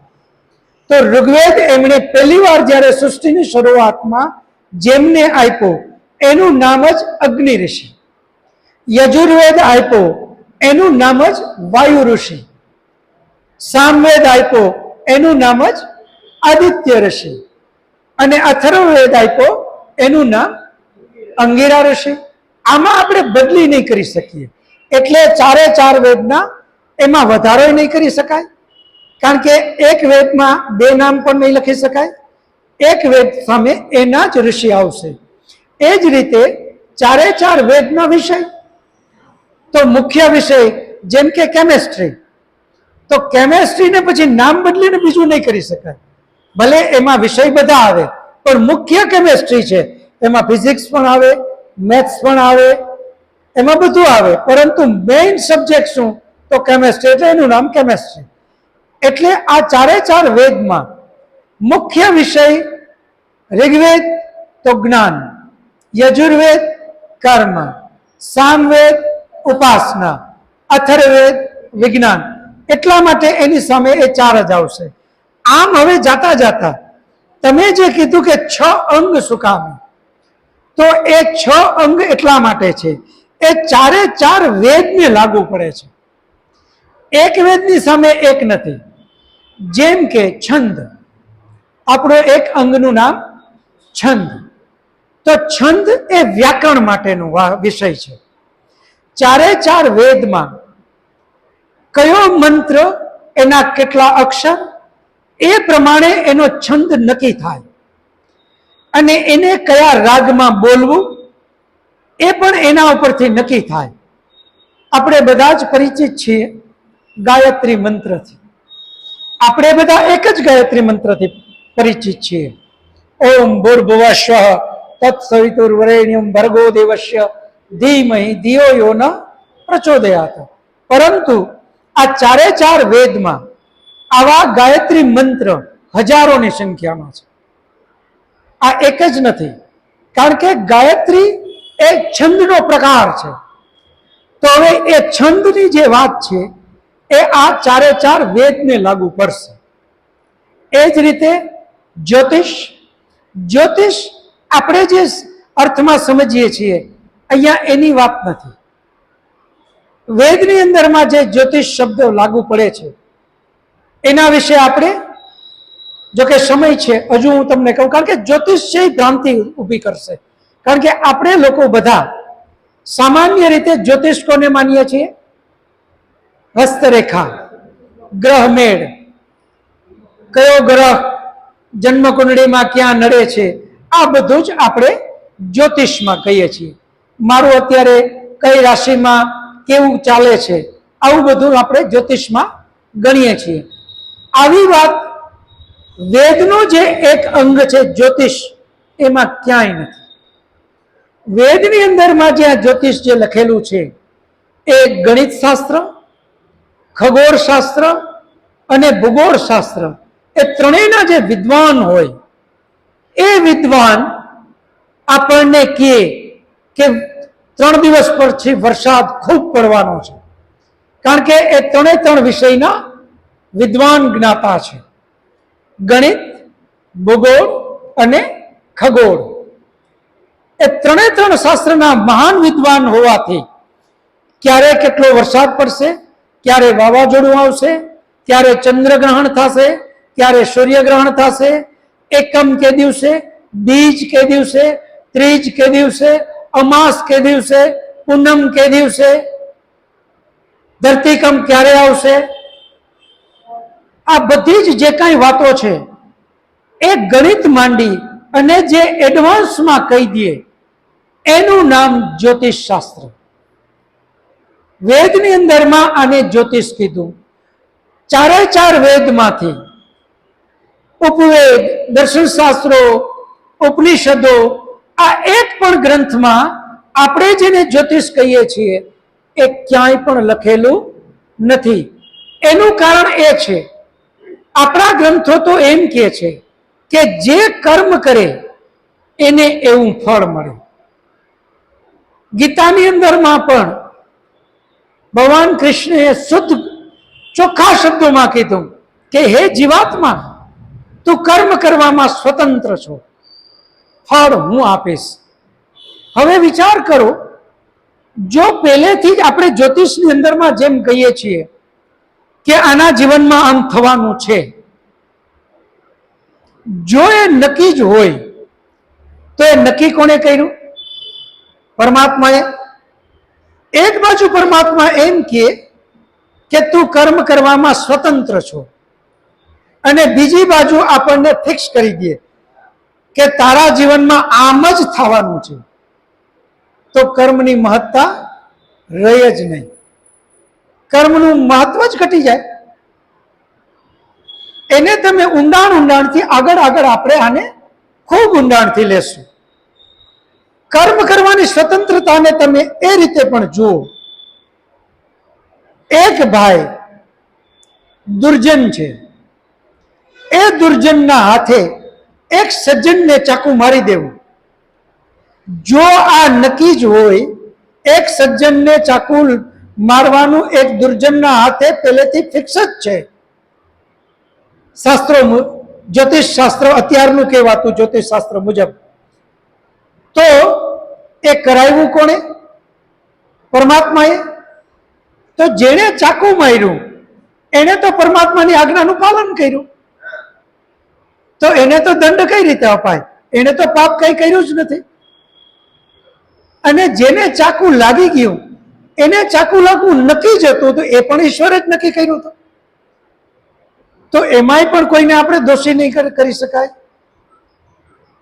Speaker 1: તો ઋગ્વેદ એમણે પહેલી વાર જ્યારે સૃષ્ટિની શરૂઆતમાં જેમને આપ્યો એનું નામ જ અગ્નિ ઋષિ, યજુર્વેદ આપ્યો એનું નામ જ વાયુ ઋષિ, સામવેદ આપ્યો એનું નામ જ આદિત્ય ઋષિ, અને અથર્વવેદ આપ્યો એનું નામ અંગિરા ઋષિ। આમાં આપણે બદલી નહીં કરી શકીએ, એટલે 4 વેદના એમાં વધારો નહીં કરી શકાય, કારણ કે એક વેદમાં 2 નામ પણ નહીં લખી શકાય, એક વેદ સામે એના જ ઋષિ આવશે। એ જ રીતે 4 વેદના વિષય, તો મુખ્ય વિષય જેમ કે કેમેસ્ટ્રી, તો કેમેસ્ટ્રીને પછી નામ બદલીને બીજું નહીં કરી શકાય, ભલે એમાં વિષય બધા આવે પણ મુખ્ય કેમેસ્ટ્રી છે, એમાં ફિઝિક્સ પણ આવે, મેથ્સ પણ આવે, એમાં બધું આવે, પરંતુ મેઇન સબ્જેક્ટ શું? તો કેમેસ્ટ્રી, એટલે એનું નામ કેમેસ્ટ્રી। એટલે આ 4 વેદમાં મુખ્ય વિષય ઋગ્વેદ તો જ્ઞાન, યજુર્વેદ કર્મ, સામવેદ ઉપાસના, અથર્વવેદ વિજ્ઞાન, એટલા માટે એની સામે એ 4 જ આવશે। આમ હવે જાતા જાતા તમે જે કીધું કે 6 અંગ શું કામે, તો એ 6 અંગ એટલા માટે છે, એ 4 વેદને લાગુ પડે છે, એક વેદની સામે એક નથી। જેમ કે છંદ, આપણો એક અંગનું નામ છંદ, તો છંદ એ વ્યાકરણ માટેનો વિષય છે। 4 વેદમાં કયો મંત્ર, એના કેટલા અક્ષર, એ પ્રમાણે એનો છંદ નક્કી થાય, અને એને કયા રાગમાં બોલવું એ પણ એના ઉપરથી નક્કી થાય। આપણે બધા જ પરિચિત છીએ ગાયત્રી મંત્રથી, આપણે બધા એક જ ગાયત્રી મંત્રથી પરિચિત છીએ। ઓમ ભૂર્ભુવઃ તત્સવિતુર્વરેણ્યં ભર્ગો દેવસ્ય ધીમહિ ધિયો યો ન પ્રચોદયાત। પરંતુ આ 4 વેદમાં આવા ગાયત્રી મંત્ર હજારોની સંખ્યામાં છે, આ એક જ નથી, કારણ કે ગાયત્રી એ છંદનો પ્રકાર છે। તો હવે એ છંદની જે વાત છે એ આ 4 વેદને લાગુ પડશે। એ જ રીતે જ્યોતિષ, જ્યોતિષ આપણે જે અર્થમાં સમજીએ છીએ અહીંયા એની વાત નથી. વેદની અંદરમાં જે જ્યોતિષ શબ્દ લાગુ પડે છે એના વિશે આપણે, જો કે સમય છે હજુ હું તમને કહું, કારણ કે જ્યોતિષ છે એ ભ્રાંતિ ઊભી કરશે. કારણ કે આપણે લોકો બધા સામાન્ય રીતે જ્યોતિષ કોને માનીએ છીએ? હસ્તરેખા, ગ્રહમેળ, કયો ગ્રહ જન્મ કુંડળીમાં ક્યાં નડે છે, આ બધું જ આપણે જ્યોતિષમાં કહીએ છીએ. મારું અત્યારે કઈ રાશિમાં કેવું ચાલે છે, આવું બધું આપણે જ્યોતિષમાં ગણીએ છીએ. આવી વાત વેદનો જે એક અંગ છે જ્યોતિષ, એમાં ક્યાંય નથી. વેદની અંદરમાં જે આ જ્યોતિષ જે લખેલું છે એ ગણિત શાસ્ત્ર, ખગોળ શાસ્ત્ર અને ભૂગોળ શાસ્ત્ર, એ ત્રણેયના જે વિદ્વાન હોય એ વિદ્વાન આપણને કહે કે 3 દિવસ પછી વરસાદ ખૂબ પડવાનો છે, કારણ કે એ 3 વિષયના વિદ્વાન જ્ઞાતા છે. ગણિત, ભૂગોળ અને ખગોળ, એ 3 શાસ્ત્રના મહાન વિદ્વાન હોવાથી ક્યારે કેટલો વરસાદ પડશે, ક્યારે વાવાઝોડું આવશે, ક્યારે ચંદ્રગ્રહણ થશે, ક્યારે સૂર્યગ્રહણ થશે, એકમ કે દિવસે, બીજ કે દિવસે, ત્રીજ કે દિવસે, અમાસ કે દિવસે, પૂનમ કે દિવસે, ધરતીકંપ ક્યારે આવશે, આ બધી જ જે કાંઈ વાતો છે એ ગણિત માંડી અને જે એડવાન્સમાં કહી દે એનું નામ જ્યોતિષ શાસ્ત્ર. વેદની અંદરમાં આને જ્યોતિષ કીધું. 4 વેદમાંથી ઉપવેદ, દર્શન શાસ્ત્રો, ઉપનિષદો, આ એક પણ ગ્રંથમાં આપણે જેને જ્યોતિષ કહીએ છીએ એ ક્યાંય પણ લખેલું નથી. એનું કારણ એ છે, આપણા ગ્રંથો તો એમ કહે છે કે જે કર્મ કરે એને એવું ફળ મળે. ગીતાની અંદરમાં પણ ભગવાન કૃષ્ણએ શુદ્ધ ચોખ્ખા શબ્દોમાં કીધું કે હે જીવાત્મા, તું કર્મ કરવામાં સ્વતંત્ર છો, ફળ હું આપીશ. હવે વિચાર કરો, જો પહેલેથી જ આપણે જ્યોતિષની અંદરમાં જેમ કહીએ છીએ કે આના જીવનમાં આમ થવાનું છે, જો એ નક્કી જ હોય તો એ નક્કી કોણે કર્યું? પરમાત્માએ. એક બાજુ પરમાત્મા એમ કહે કે તું કર્મ કરવામાં સ્વતંત્ર છો, અને બીજી બાજુ આપણને ફિક્સ કરી દે કે તારા જીવનમાં આમ જ થવાનું છે, તો કર્મની મહત્તા રહે જ નહીં. કર્મનું મહત્વ જ ઘટી જાય. એને તમે ઊંડાણથી આગળ આપણે આને ખૂબ ઊંડાણથી લેશું. કર્મ કરવાની સ્વતંત્રતાને તમે એ રીતે પણ જુઓ. એક ભાઈ દુર્જન છે, એ દુર્જનના હાથે એક સજ્જનને ચાકુ મારી દેવું, જો આ નક્કી જ હોય, એક સજ્જનને ચાકુ મારવાનું એક દુર્જનના હાથે પહેલેથી ફિક્સ જ છે. શાસ્ત્રો, જ્યોતિષ શાસ્ત્ર, અત્યારનું કહેવાતું જ્યોતિષ શાસ્ત્ર મુજબ, તો એ કરાવ્યું કોણે? પરમાત્માએ. તો જેણે ચાકુ માર્યું એને તો પરમાત્માની આજ્ઞાનું પાલન કર્યું, તો એને તો દંડ કઈ રીતે અપાય? એને તો પાપ કઈ કર્યું જ નથી. અને જેને ચાકુ લાગી ગયું, એને ચાકુ લાગવું નક્કી જ હતું, તો એ પણ ઈશ્વરે જ નક્કી કર્યું હતું, તો એમાંય પણ કોઈને આપણે દોષી નહીં કરી શકાય.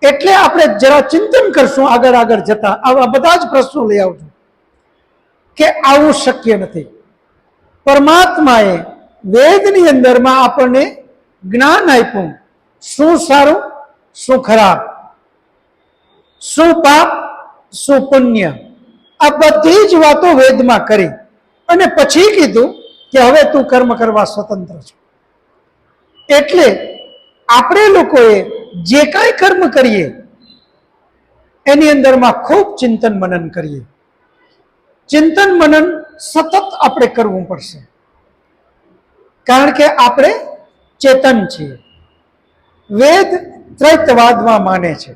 Speaker 1: એટલે આપણે જરા ચિંતન કરશું આગળ જતા, આવા બધા જ પ્રશ્નો લઈ આવજો કે આવું શક્ય નથી. પરમાત્માએ વેદની અંદરમાં આપણને જ્ઞાન આપ્યું, શું સારું, શું ખરાબ, શું પાપ, શું પુણ્ય, આ બધી જ વાતો વેદમાં કરી અને પછી કીધું કે હવે તું કર્મ કરવા સ્વતંત્ર છો. એટલે આપણે લોકોએ જે કાંઈ કર્મ કરીએ એની અંદરમાં ખૂબ ચિંતન મનન કરીએ. ચિંતન મનન સતત આપણે કરવું પડશે, કારણ કે આપણે ચેતન છીએ. વેદ ત્રૈતવાદમાં માને છે.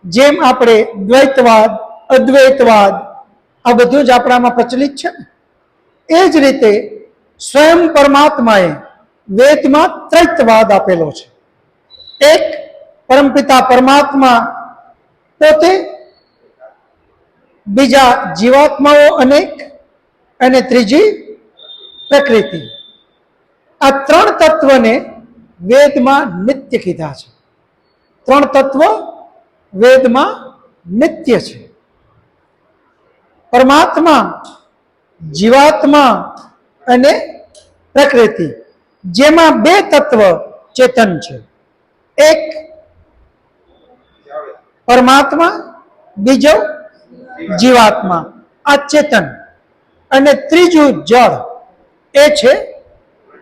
Speaker 1: જેમ આપણે દ્વૈતવાદ, અદ્વૈતવાદ આ બધું જ આપણામાં પ્રચલિત છે ને, એ જ રીતે સ્વયં પરમાત્માએ વેદમાં ત્રૈતવાદ આપેલો છે. એક, પરમપિતા પરમાત્મા પોતે, બીજા જીવાત્માઓ અનેક, અને ત્રીજી પ્રકૃતિ. આ ત્રણ તત્વને વેદમાં નિત્ય કીધા છે. ત્રણ તત્વ વેદમાં નિત્ય છે. પરમાત્મા, જીવાત્મા અને પ્રકૃતિ, જેમાં બે તત્વ ચેતન છે. એક પરમાત્મા, બીજો જીવાત્મા, આ ચેતન, અને ત્રીજું જળ, એ છે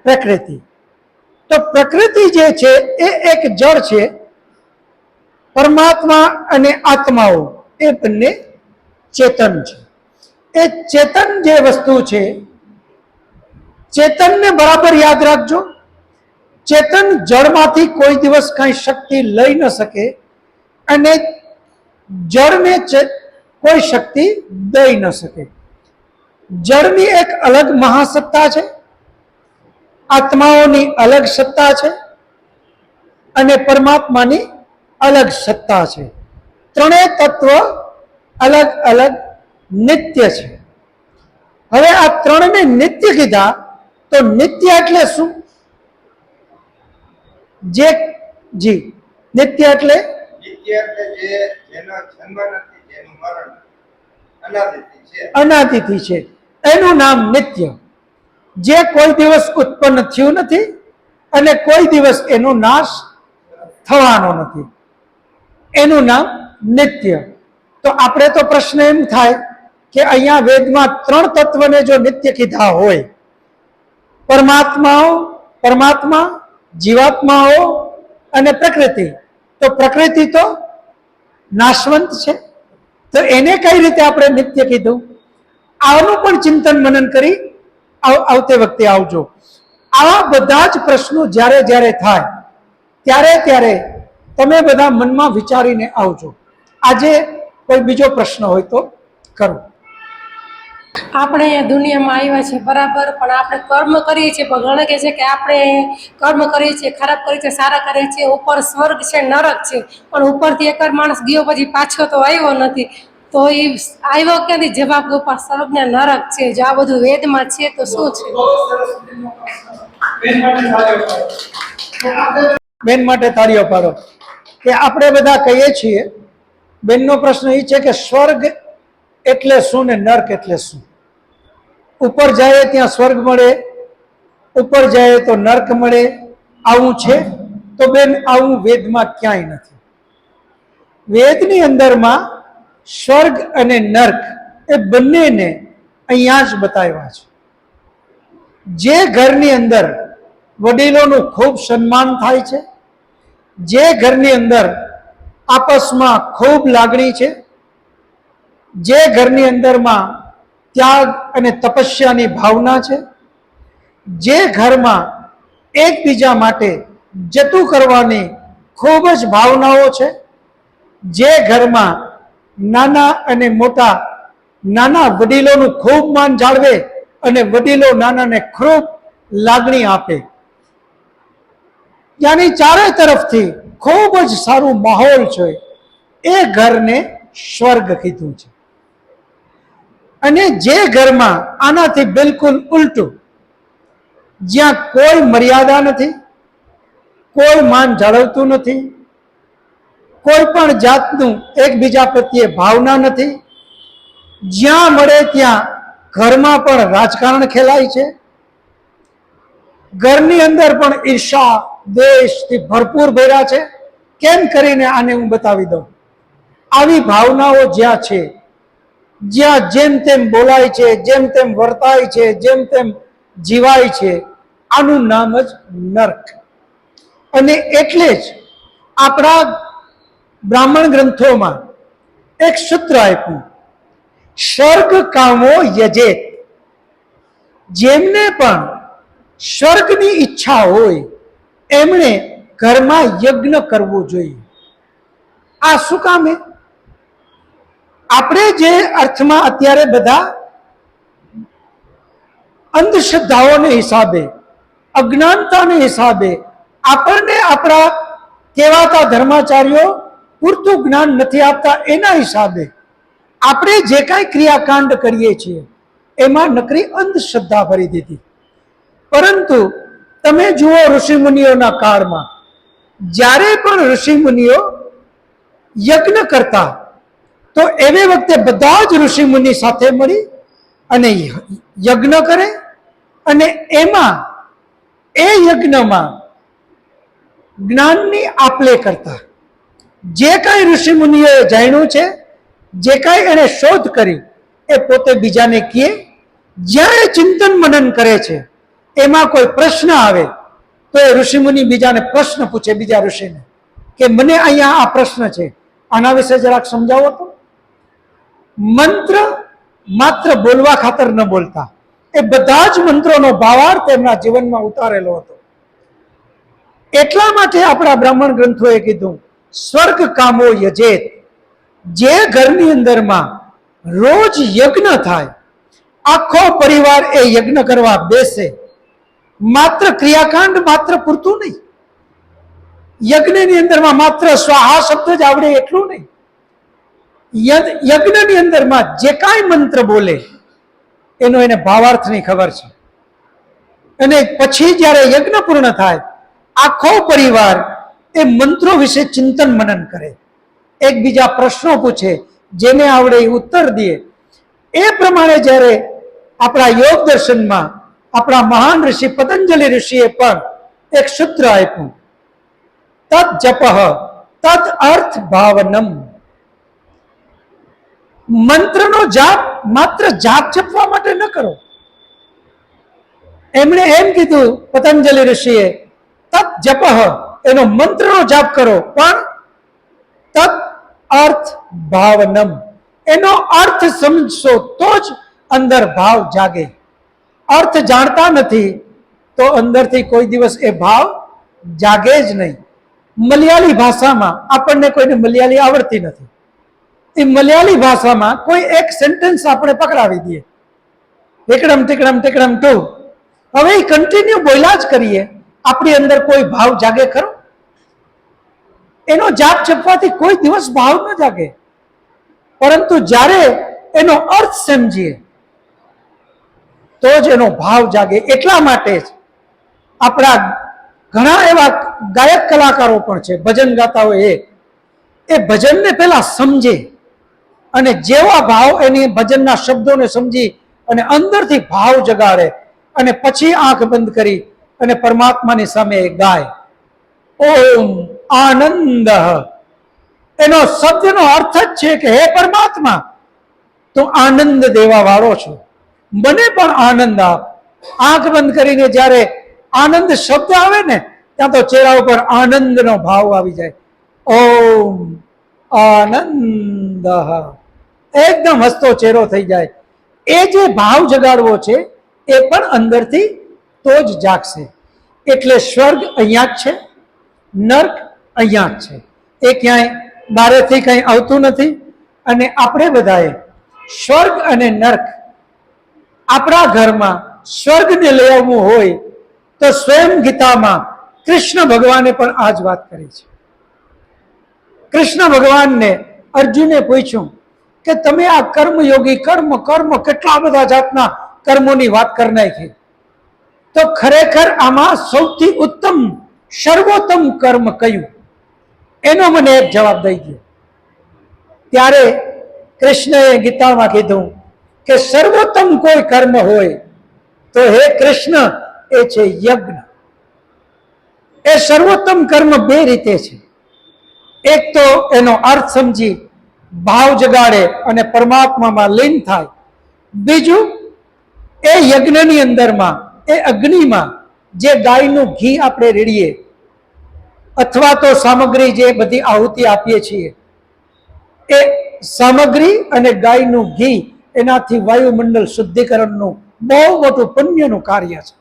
Speaker 1: પ્રકૃતિ. તો પ્રકૃતિ જે છે એ એક જળ છે. પરમાત્મા અને આત્માઓ એ બંને ચેતન છે. એ ચેતન જે વસ્તુ છે, ચેતનને બરાબર યાદ રાખજો. ચેતન જળમાંથી કોઈ દિવસ કાંઈ શક્તિ લઈ ન શકે, અને જળને કોઈ શક્તિ દઈ ન શકે. જળની એક અલગ મહાસત્તા છે, આત્માઓની અલગ સત્તા છે, અને પરમાત્માની અલગ સત્તા છે. ત્રણેય તત્વ અલગ અલગ નિત્ય છે. હવે આ ત્રણને નિત્ય કીધા, તો નિત્ય એટલે શું? જી, નિત્ય એટલે અનાદિથી છે, એનું નામ નિત્ય. જે કોઈ દિવસ ઉત્પન્ન થયું નથી અને કોઈ દિવસ એનો નાશ થવાનો નથી, એનું નામ નિત્ય. તો આપણે તો પ્રશ્ન એમ થાય કે અહીંયા વેદમાં ત્રણ તત્વને જો નિત્ય કીધા હોય, પરમાત્મા, જીવાત્માઓ અને પ્રકૃતિ, તો પ્રકૃતિ તો નાશવંત છે, તો એને કઈ રીતે આપણે નિત્ય કીધું? આનું પણ ચિંતન મનન કરી આવતે વખતે આવજો. આવા બધા જ પ્રશ્નો જ્યારે જ્યારે થાય ત્યારે ત્યારે તમે બધા મનમાં વિચારીને આવજો. આજે કોઈ બીજો પ્રશ્ન હોય તો કરો.
Speaker 3: આપણે અહીંયા દુનિયામાં આવ્યા છે બરાબર, પણ આપણે કર્મ કરીએ છીએ, પણ ઘણા કહે છે કે આપણે કર્મ કરીએ છીએ, ખરાબ કરીએ છીએ, સારા કરીએ છીએ, ઉપર સ્વર્ગ છે, નરક છે, પણ ઉપરથી એક જ માણસ ગયો પછી પાછો તો આવ્યો નથી. તો એ આવ્યો ક્યાંથી? જવાબ ઉપર સ્વર્ગ ને નરક છે. જો આ બધું વેદમાં છે તો શું છે?
Speaker 1: બેન માટે તાળીઓ પાડો. કે આપણે બધા કહીએ છીએ, બેનનો પ્રશ્ન એ છે કે સ્વર્ગ એટલે શું ને નર્ક એટલે શું? ઉપર જાય ત્યાં સ્વર્ગ મળે, ઉપર જાય તો નર્ક મળે, આવું છે? તો બેન આવું વેદમાં ક્યાંય નથી. વેદની અંદરમાં સ્વર્ગ અને નર્ક એ બંનેને અહીંયા જ બતાવ્યા છે. જે ઘરની અંદર વડીલોનું ખૂબ સન્માન થાય છે, જે ઘરની અંદર આપસમાં ખૂબ લાગણી છે, જે ઘરની અંદરમાં ત્યાગ અને તપસ્યાની ભાવના છે, જે ઘરમાં એકબીજા માટે જતું કરવાની ખૂબ જ ભાવનાઓ છે, જે ઘરમાં નાના અને મોટા, નાના વડીલોનું ખૂબ માન જાળવે અને વડીલો નાનાને ખૂબ લાગણી આપે, ત્યાંની ચારે તરફથી ખૂબ જ સારું માહોલ છે, એ ઘરને સ્વર્ગ કીધું છે. અને જે ઘરમાં આનાથી બિલકુલ ઉલટું, જ્યાં કોઈ મર્યાદા નથી, કોઈ માન જાળવતું નથી, કોઈ પણ જાતનું એકબીજા પ્રત્યે ભાવના નથી, જ્યાં મળે ત્યાં ઘરમાં પણ રાજકારણ ખેલાય છે, ઘરની અંદર પણ ઈર્ષા દ્વેષથી ભરપૂર ભર્યા છે. કેમ કરીને આને હું બતાવી દઉં. આવી ભાવનાઓ જ્યાં છે, જ્યાં જેમ તેમ બોલાય છે, જેમ તેમ વર્તાય છે, જેમ તેમ જીવાય છે, આનું નામ જ નર્ક. અને એટલે જ આપણા બ્રાહ્મણ ગ્રંથોમાં એક સૂત્ર આપ્યું, સ્વર્ગ કામો યજેત. જેમને પણ સ્વર્ગની ઈચ્છા હોય એમણે ઘરમાં યજ્ઞ કરવો જોઈએ. આ શું કામે? આપણે જે અર્થમાં અત્યારે બધા અંધશ્રદ્ધાઓને હિસાબે, અજ્ઞાનતાને હિસાબે આપણને આપણા કહેવાતા ધર્માચાર્યો પૂરતું જ્ઞાન નથી આપતા, એના હિસાબે આપણે જે કાંઈ ક્રિયાકાંડ કરીએ છીએ એમાં નકરી અંધશ્રદ્ધા ભરી દીધી. પરંતુ તમે જુઓ ઋષિમુનિઓના કાળમાં જ્યારે પણ ઋષિમુનિઓ યજ્ઞ કરતા તો એવે વખતે બધા જ ઋષિમુનિ સાથે મળી અને યજ્ઞ કરે અને એમાં એ યજ્ઞમાં જ્ઞાનની આપલે કરતા. જે કાંઈ ઋષિમુનિઓએ જાણ્યું છે, જે કાંઈ એને શોધ કરી એ પોતે બીજાને કહે. જ્યાં એ ચિંતન મનન કરે છે એમાં કોઈ પ્રશ્ન આવે તો એ ઋષિમુનિ બીજાને પ્રશ્ન પૂછે, બીજા ઋષિને, કે મને અહીંયા આ પ્રશ્ન છે, આના વિશે જરાક સમજાવો તો. મંત્ર માત્ર બોલવા ખાતર ન બોલતા, એ બધા જ મંત્રોનો ભાવાર્થ તેમના જીવનમાં ઉતારેલો હતો. એટલા માટે આપણા બ્રાહ્મણ ગ્રંથોએ કીધું સ્વર્ગ કામો યજેત. જે ઘરની અંદરમાં રોજ યજ્ઞ થાય, આખો પરિવાર એ યજ્ઞ કરવા બેસે, માત્ર ક્રિયાકાંડ માત્ર પૂરતું નહીં, યજ્ઞની અંદરમાં માત્ર સ્વાહા શબ્દ જ આવડે એટલું નહીં, યજ્ઞની અંદરમાં જે કાંઈ મંત્ર બોલે એનો એને ભાવાર્થની ખબર છે. અને પછી જ્યારે યજ્ઞ પૂર્ણ થાય આખો પરિવાર એ મંત્રો વિશે ચિંતન મનન કરે, એકબીજા પ્રશ્નો પૂછે, જેને આવડે એ ઉત્તર દે. એ પ્રમાણે જ્યારે આપણા યોગ દર્શનમાં આપણા મહાન ઋષિ પતંજલિ ઋષિએ પણ એક સૂત્ર આપ્યું, તત જપ તત અર્થ ભાવનમ. મંત્રનો જાપ માત્ર જાપ જપવા માટે ન કરો. એમણે એમ કીધું પતંજલિ ઋષિએ, તત જપ એનો મંત્રનો જાપ કરો, પણ તત અર્થ ભાવનમ, એનો અર્થ સમજશો તો જ અંદર ભાવ જાગે. અર્થ જાણતા નથી તો અંદરથી કોઈ દિવસ એ ભાવ જાગે જ નહીં. મલયાલી ભાષામાં આપણને કોઈને મલયાલી આવડતી નથી, એ મલયાલી ભાષામાં કોઈ એક સેન્ટેન્સ આપણે પકડાવી દઈએ, ટીકડમ ટીકડમ ટીકડમ ટુ, હવે એ કન્ટિન્યુ બોલ્યા જ કરીએ, આપણી અંદર કોઈ ભાવ જાગે ખરો? એનો જાપ જપવાથી કોઈ દિવસ ભાવ ન જાગે. પરંતુ જ્યારે એનો અર્થ સમજીએ તો જ એનો ભાવ જાગે. એટલા માટે જ આપણા ઘણા એવા ગાયક કલાકારો પણ છે, ભજન ગાતા હોય, એ ભજનને પહેલા સમજે અને જેવા ભાવ એની ભજનના શબ્દોને સમજી અને અંદરથી ભાવ જગાડે અને પછી આંખ બંધ કરી અને પરમાત્માની સામે ગાય ઓમ આનંદ. એનો શબ્દનો અર્થ જ છે કે હે પરમાત્મા, તું આનંદ દેવા વાળો છો, મને પણ આનંદ આપ. આંખ બંધ કરીને જ્યારે આનંદ શબ્દ આવે ને ત્યાં તો ચહેરા ઉપર આનંદનો ભાવ આવી જાય. ઓમ આનંદ, એકદમ હસતો ચહેરો થઈ જાય. એ જે ભાવ જગાડવો છે એ પણ અંદરથી તો જ જાગશે. એટલે સ્વર્ગ અહીંયા જ છે, નર્ક અહીંયા જ છે, એ ક્યાંય બહારેથી કંઈ આવતું નથી. અને આપણે બધાએ સ્વર્ગ અને નર્ક આપણા ઘરમાં સ્વર્ગને લઈ આવવું હોય તો સ્વયં ગીતામાં કૃષ્ણ ભગવાને પણ આ જ વાત કરી છે. કૃષ્ણ ભગવાનને અર્જુને પૂછ્યું કે તમે આ કર્મયોગી કર્મ કર્મ કેટલા બધા જાતના કર્મોની વાત કરી નાખી, તો ખરેખર આમાં સૌથી ઉત્તમ સર્વોત્તમ કર્મ કયું? એનો મને એક જવાબ દઈ ગયો. ત્યારે કૃષ્ણએ ગીતામાં કીધું કે સર્વોત્તમ કોઈ કર્મ હોય તો હે કૃષ્ણ એ છે યજ્ઞ. એ સર્વોત્તમ કર્મ બે રીતે છે. એક તો એનો અર્થ સમજી ભાવ જગાડે અને પરમાત્મામાં લીન થાય. બીજું એ યજ્ઞની અંદરમાં એ અગ્નિમાં જે ગાયનું ઘી આપણે રેડીએ અથવા તો સામગ્રી જે બધી આહુતિ આપીએ છીએ, એ સામગ્રી અને ગાયનું ઘી એનાથી વાયુમંડળ શુદ્ધિકરણનું બહુ મોટું પુણ્યનું કાર્ય છે.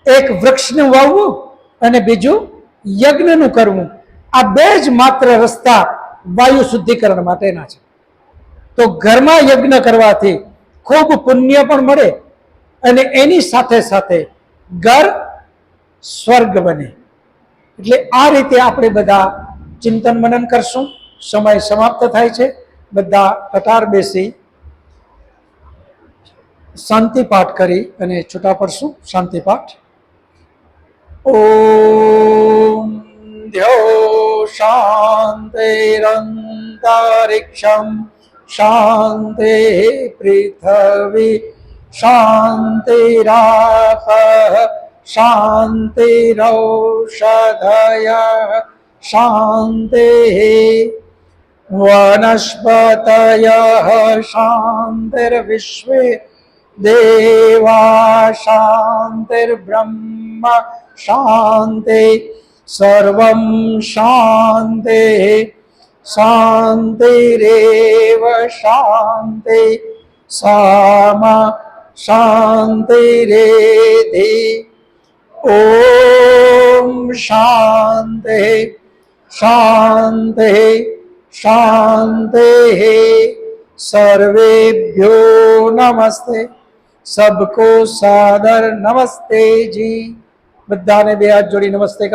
Speaker 1: એક વૃક્ષને વાવવું અને બીજું યજ્ઞનું કરવું, આ બે જ માત્ર રસ્તા વાયુ શુદ્ધિકરણ માટેના છે. તો ઘરમાં યજ્ઞ કરવાથી ખૂબ પુણ્ય પણ મળે અને એની સાથે સાથે ઘર સ્વર્ગ બને. એટલે આ રીતે આપણે બધા ચિંતન મનન કરશું. સમય સમાપ્ત થાય છે. બધા કટાર બેસી શાંતિ પાઠ કરી અને છૂટા પડશું. શાંતિ પાઠ. ઓમ દ્યો શાંતિરંતરિક્ષમ શાંતિ પૃથ્વી શાંતિરાપઃ શાંતિરૌષધયઃ શાંતિः वनस्पतयः शान्तिर्विश्वे देवा शान्तिर्ब्रह्म शान्ति सर्वं शान्तिः शान्तिरेव शान्ति सामा शान्तिरेधि ॐ शान्तिः शान्तिः शान्तिः सर्वेभ्यो नमस्ते. सबको सादर नमस्ते जी. બધાને બે હાથ જોડી નમસ્તે કર.